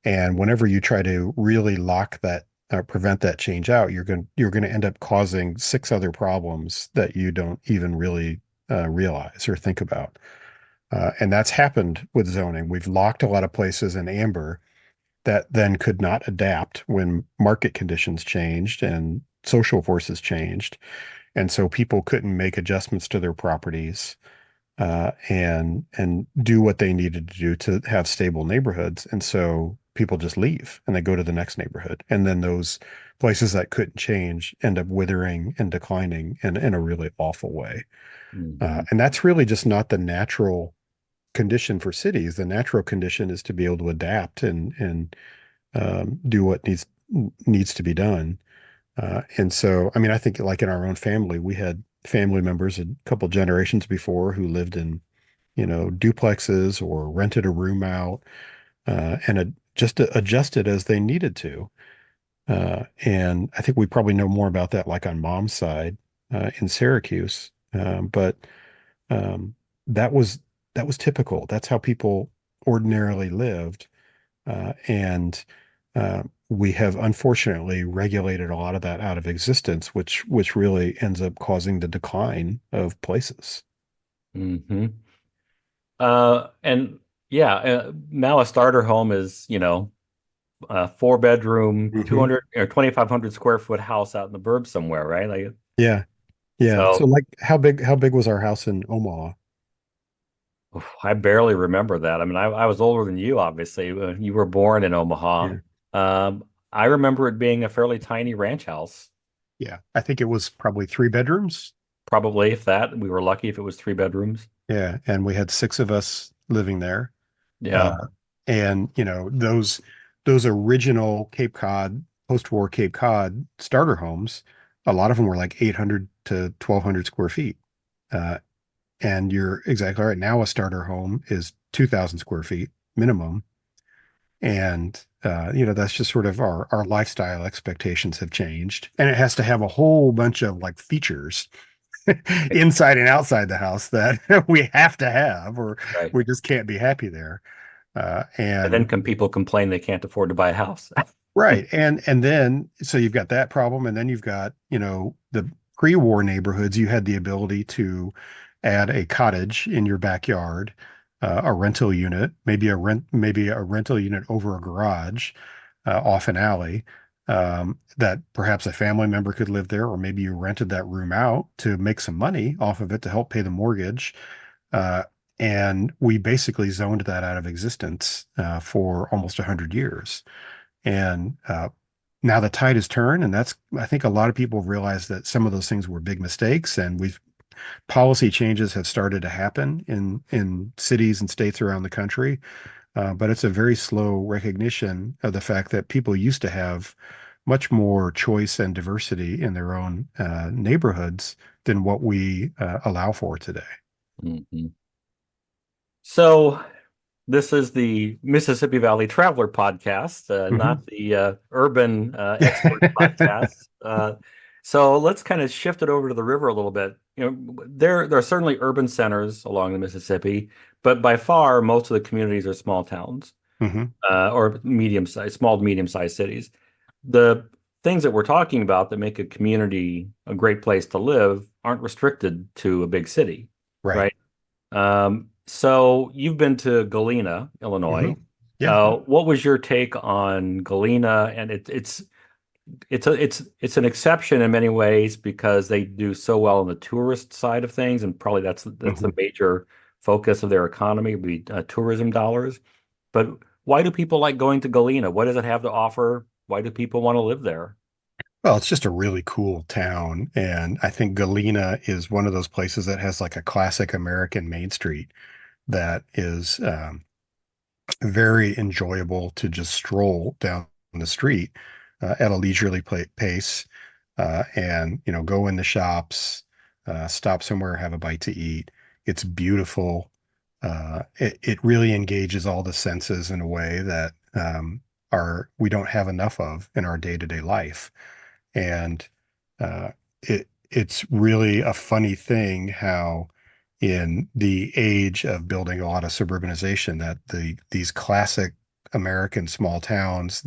And whenever you try to really lock that, prevent that change out, you're going to end up causing six other problems that you don't even really realize or think about. And that's happened with zoning. We've locked a lot of places in amber that then could not adapt when market conditions changed and social forces changed. And so people couldn't make adjustments to their properties and do what they needed to do to have stable neighborhoods. And so people just leave and they go to the next neighborhood. And then those places that couldn't change end up withering and declining in a really awful way. Mhm. And that's really just not the natural condition for cities. The natural condition is to be able to adapt and do what needs to be done. And so, I mean, I think like in our own family, we had family members a couple generations before who lived in, duplexes or rented a room out and just adjusted as they needed to. And I think we probably know more about that, like on mom's side in Syracuse. But um, that was that was typical. That's how people ordinarily lived. And we have unfortunately regulated a lot of that out of existence, which really ends up causing the decline of places. Hmm. And yeah, now a starter home is, a four bedroom, Hmm. 200 or 2,500 square foot house out in the burbs somewhere, right? Like, Yeah, yeah. So so like how big was our house in Omaha? oof, I barely remember that. I mean, I was older than you, obviously. You were born in Omaha. Yeah. I remember it being a fairly tiny ranch house, Yeah. I think it was probably 3 bedrooms. probably, if that. We were lucky if it was three bedrooms. Yeah. And we had six of us living there. Yeah. Uh, and those original Cape Cod, post-war Cape Cod starter homes, a lot of them were like 800 to 1,200 square feet. Uh, and you're exactly right. Now a starter home is 2,000 square feet minimum. And that's just sort of our lifestyle expectations have changed. And it has to have a whole bunch of like features inside and outside the house that we have to have, or Right. we just can't be happy there. And then And people complain they can't afford to buy a house. right. And then so you've got that problem, and then you've got, the pre-war neighborhoods, you had the ability to add a cottage in your backyard, a rental unit, maybe a rental unit over a garage, off an alley, that perhaps a family member could live there, or maybe you rented that room out to make some money off of it to help pay the mortgage. Uh, and we basically zoned that out of existence for almost 100 years. And now the tide has turned, and I think a lot of people have realized that some of those things were big mistakes, and we've policy changes have started to happen in cities and states around the country. But it's a very slow recognition of the fact that people used to have much more choice and diversity in their own neighborhoods than what we allow for today. Mhm. So this is the Mississippi Valley Traveler podcast, Mhm. not the urban expert podcast. So let's kind of shift it over to the river a little bit. There are certainly urban centers along the Mississippi, but by far most of the communities are small towns Mhm. or medium sized, small to medium sized cities. The things that we're talking about that make a community a great place to live aren't restricted to a big city, Right. right? So you've been to Galena, Hmm. Illinois. Yeah. What was your take on Galena? And it's an exception in many ways because they do so well on the tourist side of things, and probably that's Hmm. the major focus of their economy, would be tourism dollars. But why do people like going to Galena? What does it have to offer? Why do people want to live there? Well, it's just a really cool town. And I think Galena is one of those places that has like a classic American Main Street that is very enjoyable to just stroll down the street at a leisurely pace, and go in the shops, stop somewhere, have a bite to eat. It's beautiful. It really engages all the senses in a way that are we don't have enough of in our day-to-day life. And it's really a funny thing how in the age of building a lot of suburbanization that these classic American small towns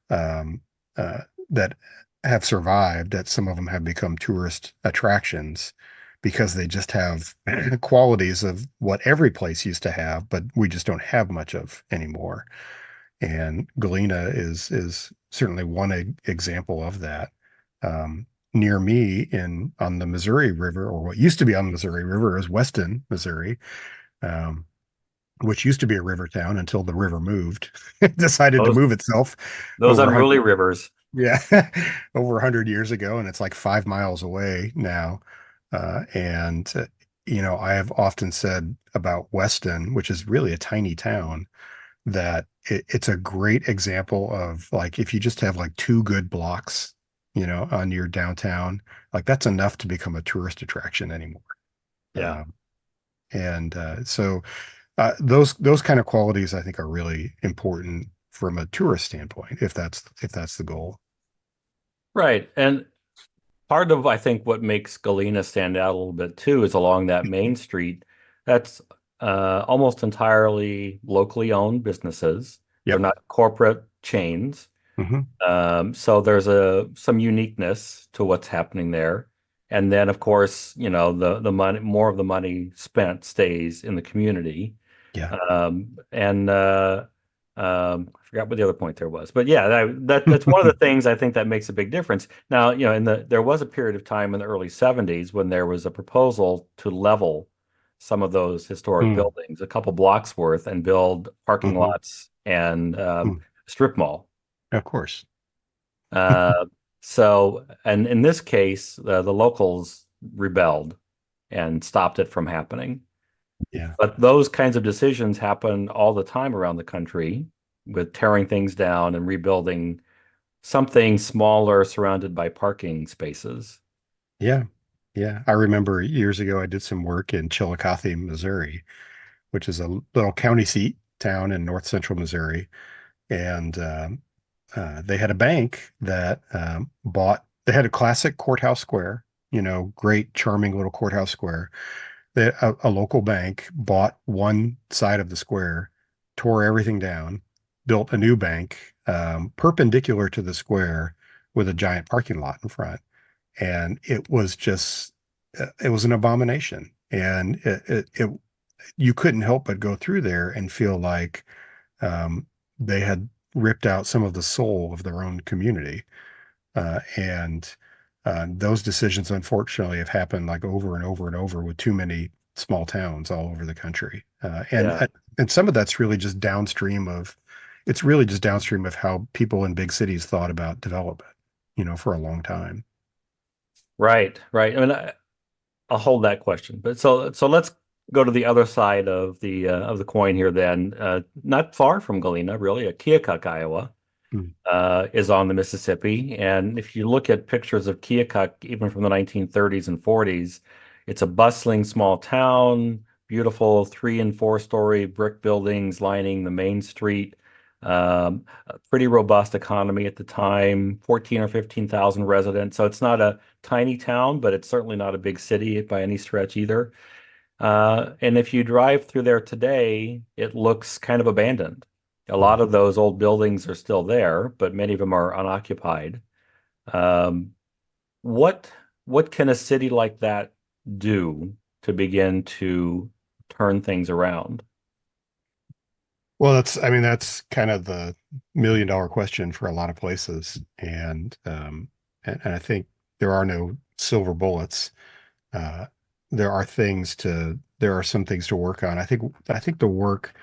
um, uh, that have survived, that some of them have become tourist attractions because they just have qualities of what every place used to have, but we just don't have much of anymore. And Galena is certainly one example of that. Near me in on the Missouri River, or what used to be on the Missouri River, is Weston, Missouri, um, which used to be a river town until the river moved, decided to Those move itself those over unruly rivers. yeah, over 100 years ago, and it's like 5 miles away now. And I have often said about Weston, which is really a tiny town, that it's a great example of like if you just have like two good blocks, on your downtown, like that's enough to become a tourist attraction anymore. Yeah. And those kind of qualities I think are really important from a tourist standpoint, if that's the goal. Right. And part of, I think, what makes Galena stand out a little bit too is along that main street. That's almost entirely locally owned businesses. They're Yep. not corporate chains. Hmm. So there's some uniqueness to what's happening there. And then, of course, the money, more of the money spent stays in the community. Yeah. I forgot what the other point there was, but yeah, that's one of the things I think that makes a big difference. Now, there was a period of time in the early 70s when there was a proposal to level some of those historic Mm. buildings, a couple blocks worth, and build parking Hmm. lots and Mm. strip mall. Of course. And in this case, the locals rebelled and stopped it from happening. Yeah. But those kinds of decisions happen all the time around the country with tearing things down and rebuilding something smaller surrounded by parking spaces. Yeah. Yeah. I remember years ago I did some work in Chillicothe, Missouri, which is a little county seat town in north central Missouri. And they had a bank that they had a classic courthouse square, great, charming little courthouse square. A local bank bought one side of the square, tore everything down, built a new bank perpendicular to the square with a giant parking lot in front. And it was an abomination. And you couldn't help but go through there and feel like um, they had ripped out some of the soul of their own community. And those decisions, unfortunately, have happened like over and over and over with too many small towns all over the country. Yeah, And some of that's really just downstream of, it's really just downstream of how people in big cities thought about development, for a long time. right, right. I mean, I'll hold that question. But so let's go to the other side of the coin here then. Not far from Galena, really, Keokuk, Iowa. Mm. Is on the Mississippi. And if you look at pictures of Keokuk, even from the 1930s and 40s, it's a bustling small town, beautiful 3 and 4 story brick buildings lining the main street. A pretty robust economy at the time, 14 or 15,000 residents. So it's not a tiny town, but it's certainly not a big city by any stretch either. And if you drive through there today, it looks kind of abandoned. A lot Mm. of those old buildings are still there, but many of them are unoccupied. Um, what what can a city like that do to begin to turn things around? Well, I mean, that's kind of the million-dollar question for a lot of places. And I think there are no silver bullets. Uh, there are some things to work on. I think the work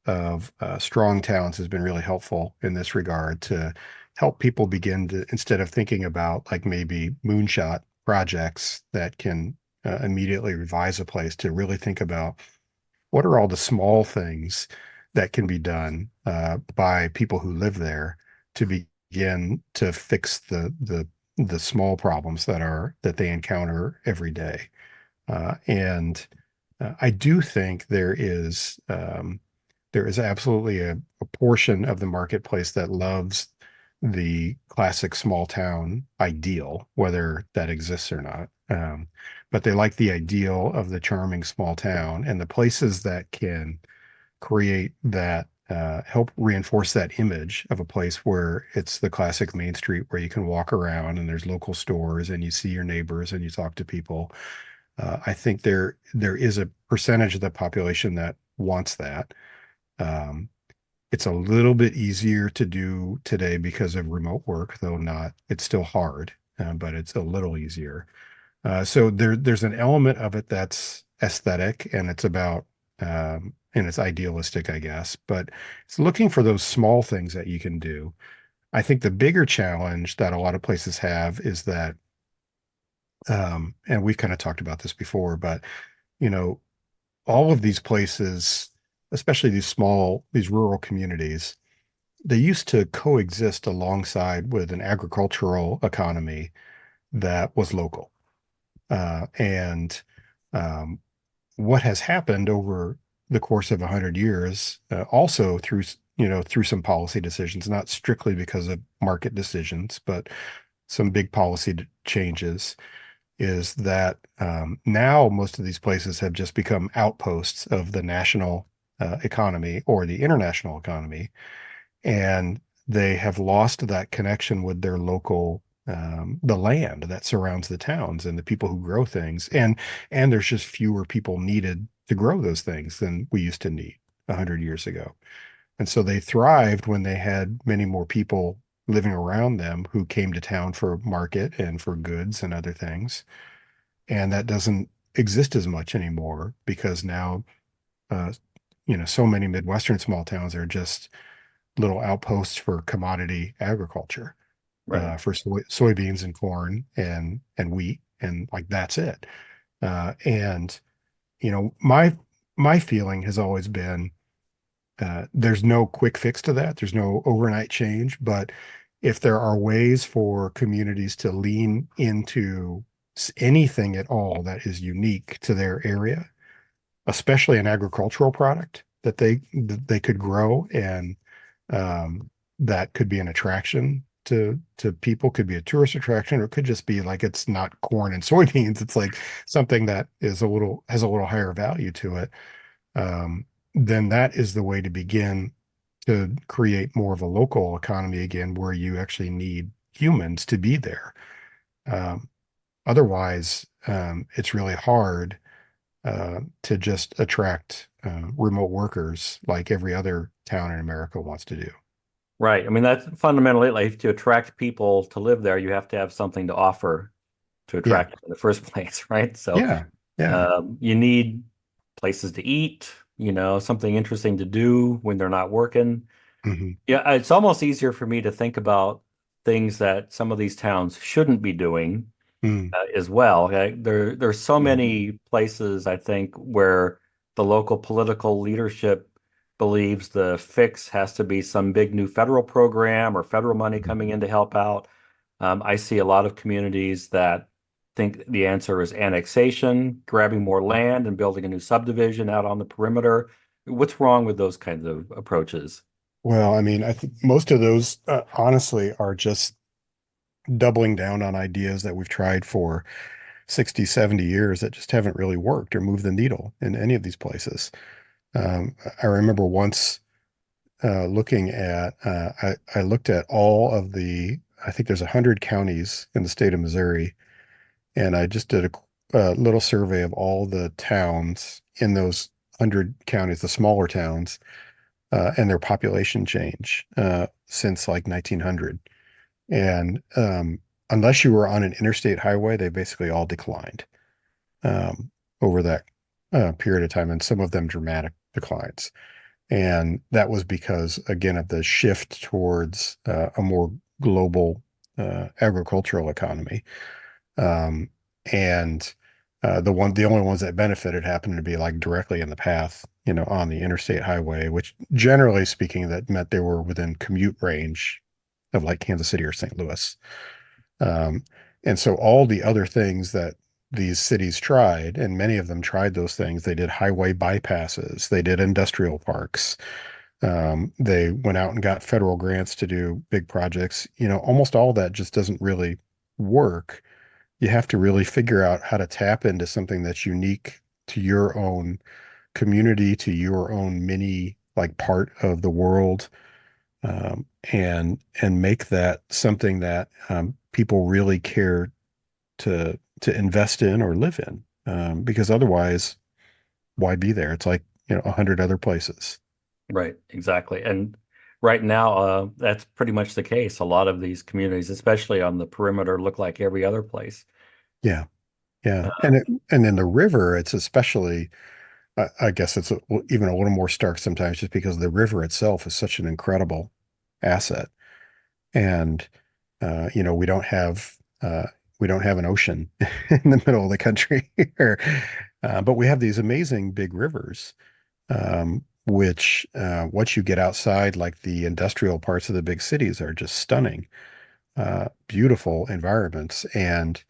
of strong towns has been really helpful in this regard to help people begin to, instead of thinking about like maybe moonshot projects that can immediately revise a place, to really think about what are all the small things that can be done by people who live there to begin to fix the small problems that they encounter every day. And I do think there is absolutely a portion of the marketplace that loves the classic small town ideal, whether that exists or not. But they like the ideal of the charming small town, and the places that can create that, help reinforce that image of a place where it's the classic main street where you can walk around and there's local stores and you see your neighbors and you talk to people. I think there is a percentage of the population that wants that. Um, it's a little bit easier to do today because of remote work, though not, it's still hard, but it's a little easier. There's an element of it that's aesthetic and and it's idealistic, I guess, but it's looking for those small things that you can do. I think the bigger challenge that a lot of places have is that, and we've kind of talked about this before, but you know, all of these places, especially these rural communities, they used to coexist alongside with an agricultural economy that was local. And um, what has happened over the course of 100 years, also through some policy decisions, not strictly because of market decisions, but some big policy changes, is that now most of these places have just become outposts of the national economy or the international economy, and they have lost that connection with their local, the land that surrounds the towns and the people who grow things, and there's just fewer people needed to grow those things than we used to need 100 years ago. And so they thrived when they had many more people living around them who came to town for market and for goods and other things. And that doesn't exist as much anymore because now, uh, so many Midwestern small towns are just little outposts for commodity agriculture, Right. for soybeans and corn and wheat, and like that's it. And my feeling has always been, there's no quick fix to that. There's no overnight change, but if there are ways for communities to lean into anything at all that is unique to their area, especially an agricultural product that they could grow, and that could be an attraction to people, could be a tourist attraction, or it could just be like it's not corn and soybeans. It's like something that has a little higher value to it. Then that is the way to begin to create more of a local economy again, where you actually need humans to be there. Um, Otherwise, it's really hard to just attract remote workers like every other town in America wants to do. Right. I mean, that's fundamentally like to attract people to live there, you have to have something to offer to Yeah, attract them in the first place, right? So yeah, yeah. you need places to eat, something interesting to do when they're not working. Hmm. Yeah, it's almost easier for me to think about things that some of these towns shouldn't be doing Mm. as well. Okay? There's so Yeah. many places I think where the local political leadership believes the fix has to be some big new federal program or federal money Mhm. coming in to help out. I see a lot of communities that think the answer is annexation, grabbing more land and building a new subdivision out on the perimeter. What's wrong with those kinds of approaches? Well, I mean, I think most of those, honestly, are just doubling down on ideas that we've tried for 60, 70 years that just haven't really worked or moved the needle in any of these places. I remember once looking at, I looked at all of the I think there's 100 counties in the state of Missouri, and I just did a little survey of all the towns in those 100 counties, the smaller towns, and their population change since like 1900. And unless you were on an interstate highway, they basically all declined over that period of time, and some of them dramatic declines. And that was because, again, of the shift towards a more global agricultural economy. Um, and the only ones that benefited happened to be like directly in the path, on the interstate highway, which generally speaking, that meant they were within commute range of like Kansas City or St. Louis. Um, and so all the other things that these cities tried, and many of them tried those things. They did highway bypasses, they did industrial parks, they went out and got federal grants to do big projects. Almost all that just doesn't really work. You have to really figure out how to tap into something that's unique to your own community, to your own mini like part of the world, and make that something that people really care to invest in or live in. Because otherwise, why be there? It's like 100 other places. Right, exactly. And right now, that's pretty much the case. A lot of these communities, especially on the perimeter, look like every other place. Yeah, yeah, Uh, and in the river, it's especially. I guess it's even a little more stark sometimes, just because the river itself is such an incredible asset, and we don't have an ocean in the middle of the country here, but we have these amazing big rivers, which once you get outside, like the industrial parts of the big cities, are just stunning, beautiful environments, and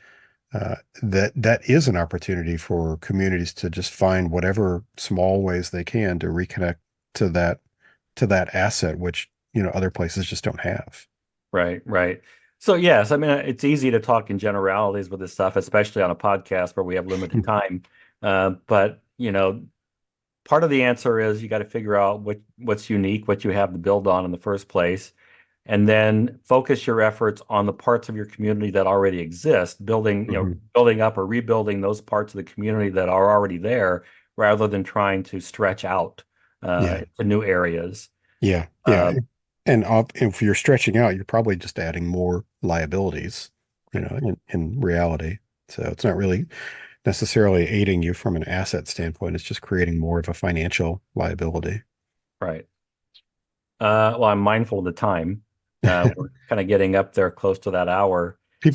that is an opportunity for communities to just find whatever small ways they can to reconnect to that asset, which other places just don't have. right, right. So yes, I mean it's easy to talk in generalities with this stuff, especially on a podcast where we have limited time. But part of the answer is you got to figure out what's unique, what you have to build on in the first place, and then focus your efforts on the parts of your community that already exist, Mhm. building up or rebuilding those parts of the community that are already there, rather than trying to stretch out Yeah, to new areas. yeah, yeah. Um, And if you're stretching out, you're probably just adding more liabilities, in reality. So it's not really necessarily aiding you from an asset standpoint. It's just creating more of a financial liability. right. Well, I'm mindful of the time. We're kind of getting up there close to that hour. So,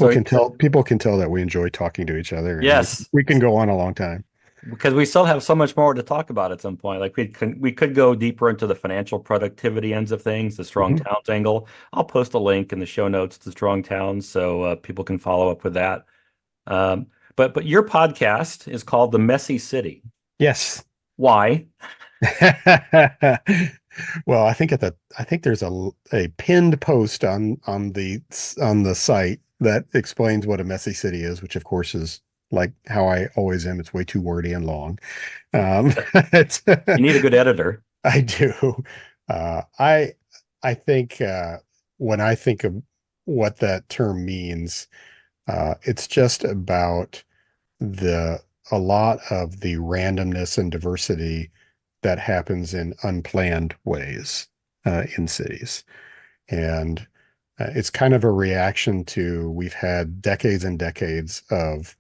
People can tell that we enjoy talking to each other, and we yes, we can go on a long time. because we still have so much more to talk about at some point. Like we could go deeper into the financial productivity ends of things, the strong Mhm. towns angle. I'll post a link in the show notes to strong towns so people can follow up with that. But your podcast is called The Messy City. Yes. Why? Well, I think there's a pinned post on the site that explains what a messy city is, which of course is like how I always am. It's way too wordy and long. It's You need a good editor. I do. I think when I think of what that term means, it's just about the a lot of the randomness and diversity that happens in unplanned ways in cities. And it's kind of a reaction to we've had decades and decades of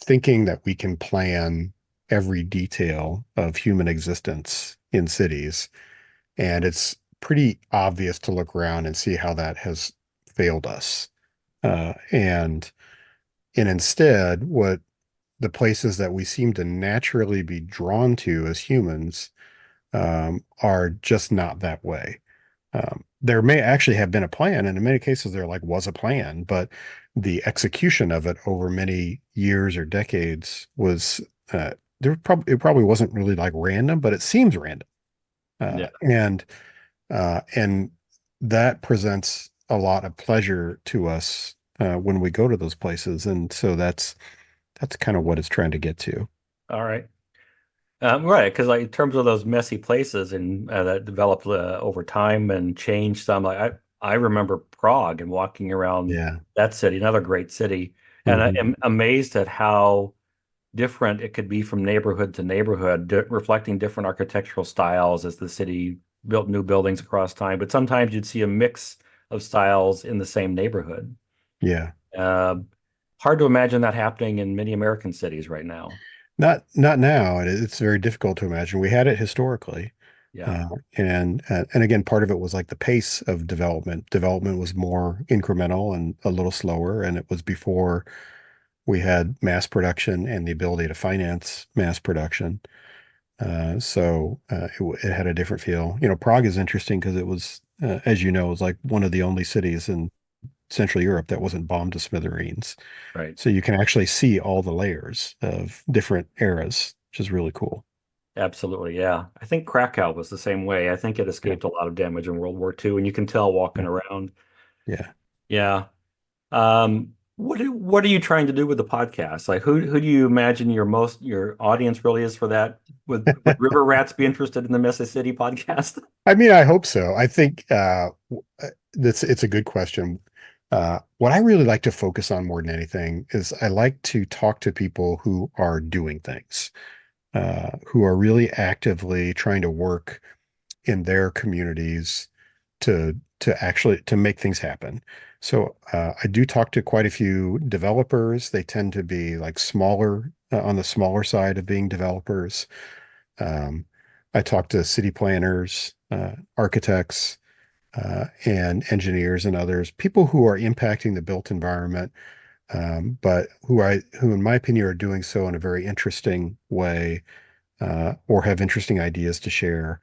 thinking that we can plan every detail of human existence in cities. And it's pretty obvious to look around and see how that has failed us. And instead, what the places that we seem to naturally be drawn to as humans are just not that way. There may actually have been a plan, and in many cases, there like was a plan, but the execution of it over many years or decades was it probably wasn't really like random, but it seems random, Yeah. and that presents a lot of pleasure to us when we go to those places, and so that's kind of what it's trying to get to. All right. Right, because like in terms of those messy places and that developed over time and changed some, like I remember Prague and walking around Yeah. that city, another great city, and I Hmm. am amazed at how different it could be from neighborhood to neighborhood, reflecting different architectural styles as the city built new buildings across time. But sometimes you'd see a mix of styles in the same neighborhood. Yeah. Uh, Hard to imagine that happening in many American cities right now. Not now. It's very difficult to imagine. We had it historically. Yeah, And again, part of it was like the pace of development. Development was more incremental and a little slower, and it was before we had mass production and the ability to finance mass production. It had a different feel. Prague is interesting because it was, as you know, it was like one of the only cities in Central Europe that wasn't bombed to smithereens. right. So you can actually see all the layers of different eras, which is really cool. Absolutely, yeah. I think Krakow was the same way. I think it Yeah. escaped a lot of damage in World War II, and you can tell walking Yeah. around. Yeah. Yeah. What are you trying to do with the podcast? Like who do you imagine your audience really is for that? Would River Rats be interested in the Mississippi podcast? I mean, I hope so. I think it's a good question. What I really like to focus on more than anything is I like to talk to people who are doing things, who are really actively trying to work in their communities to actually to make things happen. So I do talk to quite a few developers. They tend to be like smaller on the smaller side of being developers. Um, I talk to city planners, architects, and engineers and others, people who are impacting the built environment, but who, in my opinion, are doing so in a very interesting way, or have interesting ideas to share,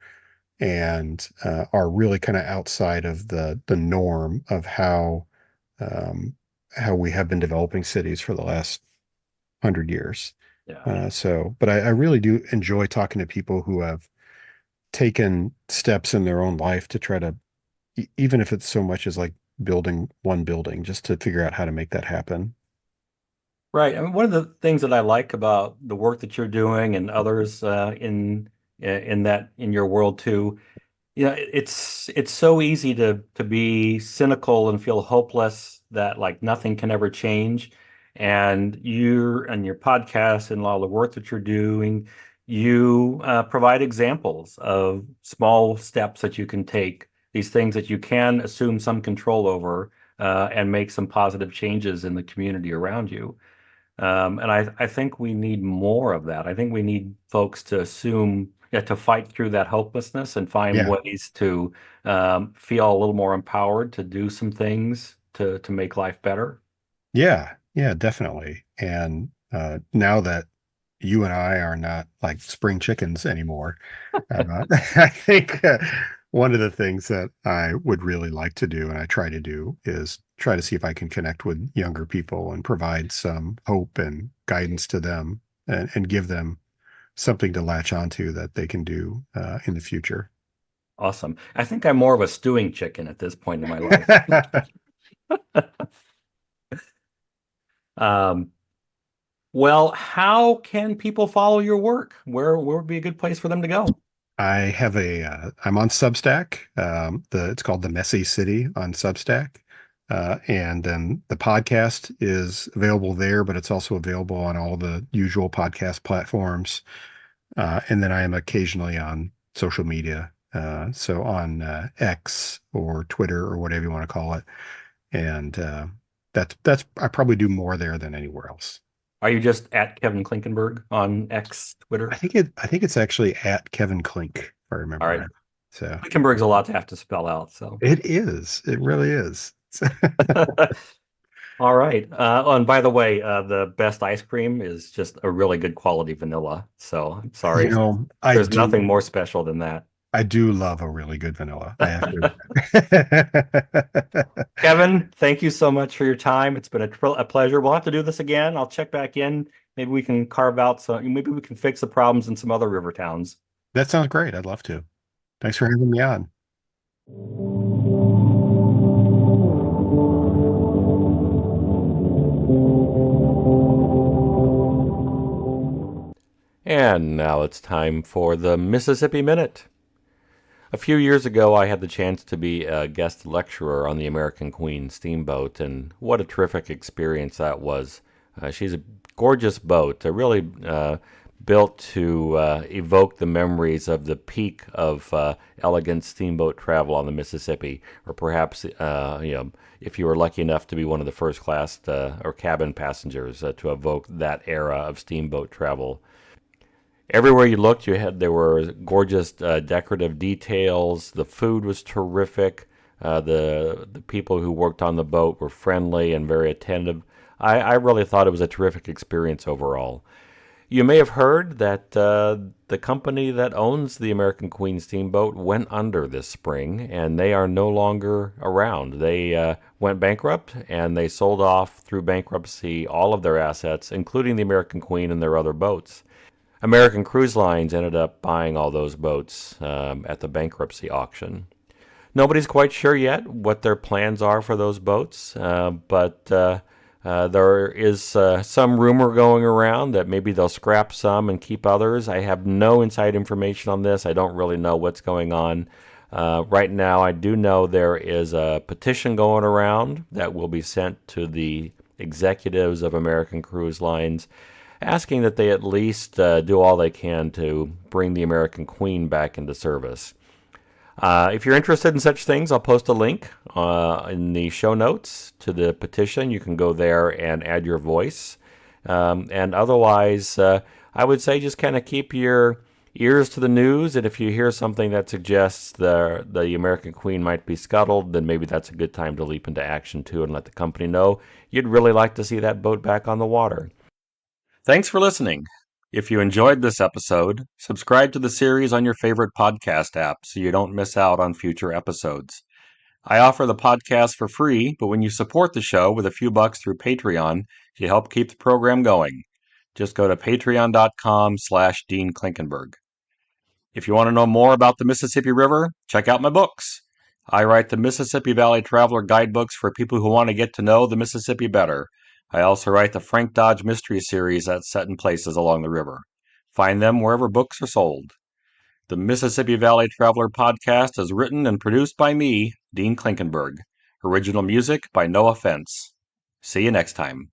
and are really kind of outside of the norm of um, how we have been developing cities for the last 100 years. Yeah. But I really do enjoy talking to people who have taken steps in their own life to try to, even if it's so much as like building one building, just to figure out how to make that happen. Right. I mean, one of the things that I like about the work that you're doing and others in your world too. Yeah, it's so easy to be cynical and feel hopeless that like nothing can ever change. And you and your podcast and all the work that you're doing, you provide examples of small steps that you can take, these things that you can assume some control over, and make some positive changes in the community around you. And I think we need more of that. I think we need folks to assume, yeah, to fight through that hopelessness and find Yeah. ways to feel a little more empowered to do some things to make life better. Yeah. Yeah, definitely. And now that you and I are not like spring chickens anymore, I think one of the things that I would really like to do, and I try to do, is try to see if I can connect with younger people and provide some hope and guidance to them, and give them something to latch onto that they can do in the future. Awesome. I think I'm more of a stewing chicken at this point in my life. Um, well, how can people follow your work? Where would be a good place for them to go? I have I'm on Substack. It's called The Messy City on Substack. And then the podcast is available there, but it's also available on all the usual podcast platforms. And then I am occasionally on social media. So on X or Twitter or whatever you want to call it. And I probably do more there than anywhere else. Are you just at Kevin Klinkenberg on X, Twitter? I think it's actually at Kevin Klink, if I All remember right. right. So Klinkenberg's a lot to have to spell out, so. it is. It really is. All right. Oh, and by the way, the best ice cream is just a really good quality vanilla. So I'm You sorry. know, There's nothing more special than that. I do love a really good vanilla. I have to. Kevin, thank you so much for your time. It's been a pleasure. We'll have to do this again. I'll check back in. Maybe we can carve out some, maybe we can fix the problems in some other river towns. That sounds great. I'd love to. Thanks for having me on. And now it's time for the Mississippi Minute. A few years ago, I had the chance to be a guest lecturer on the American Queen steamboat, and what a terrific experience that was. She's a gorgeous boat, really built to evoke the memories of the peak of elegant steamboat travel on the Mississippi, or perhaps, if you were lucky enough to be one of the first class or cabin passengers, to evoke that era of steamboat travel. Everywhere you looked, there were gorgeous decorative details. The food was terrific. The people who worked on the boat were friendly and very attentive. I really thought it was a terrific experience overall. You may have heard that the company that owns the American Queen Steamboat went under this spring, and they are no longer around. They went bankrupt, and they sold off through bankruptcy all of their assets, including the American Queen and their other boats. American Cruise Lines ended up buying all those boats at the bankruptcy auction. Nobody's quite sure yet what their plans are for those boats, but there is some rumor going around that maybe they'll scrap some and keep others. I have no inside information on this. I don't really know what's going on. Right now, I do know there is a petition going around that will be sent to the executives of American Cruise Lines, asking that they at least do all they can to bring the American Queen back into service. If you're interested in such things, I'll post a link in the show notes to the petition. You can go there and add your voice. And otherwise, I would say just kind of keep your ears to the news. And if you hear something that suggests the American Queen might be scuttled, then maybe that's a good time to leap into action too and let the company know you'd really like to see that boat back on the water. Thanks for listening. If you enjoyed this episode, subscribe to the series on your favorite podcast app so you don't miss out on future episodes. I offer the podcast for free, but when you support the show with a few bucks through Patreon, you help keep the program going. Just go to patreon.com/Dean Klinkenberg. If you want to know more about the Mississippi River, check out my books. I write the Mississippi Valley Traveler guidebooks for people who want to get to know the Mississippi better. I also write the Frank Dodge Mystery Series that's set in places along the river. Find them wherever books are sold. The Mississippi Valley Traveler podcast is written and produced by me, Dean Klinkenberg. Original music by No Offense. See you next time.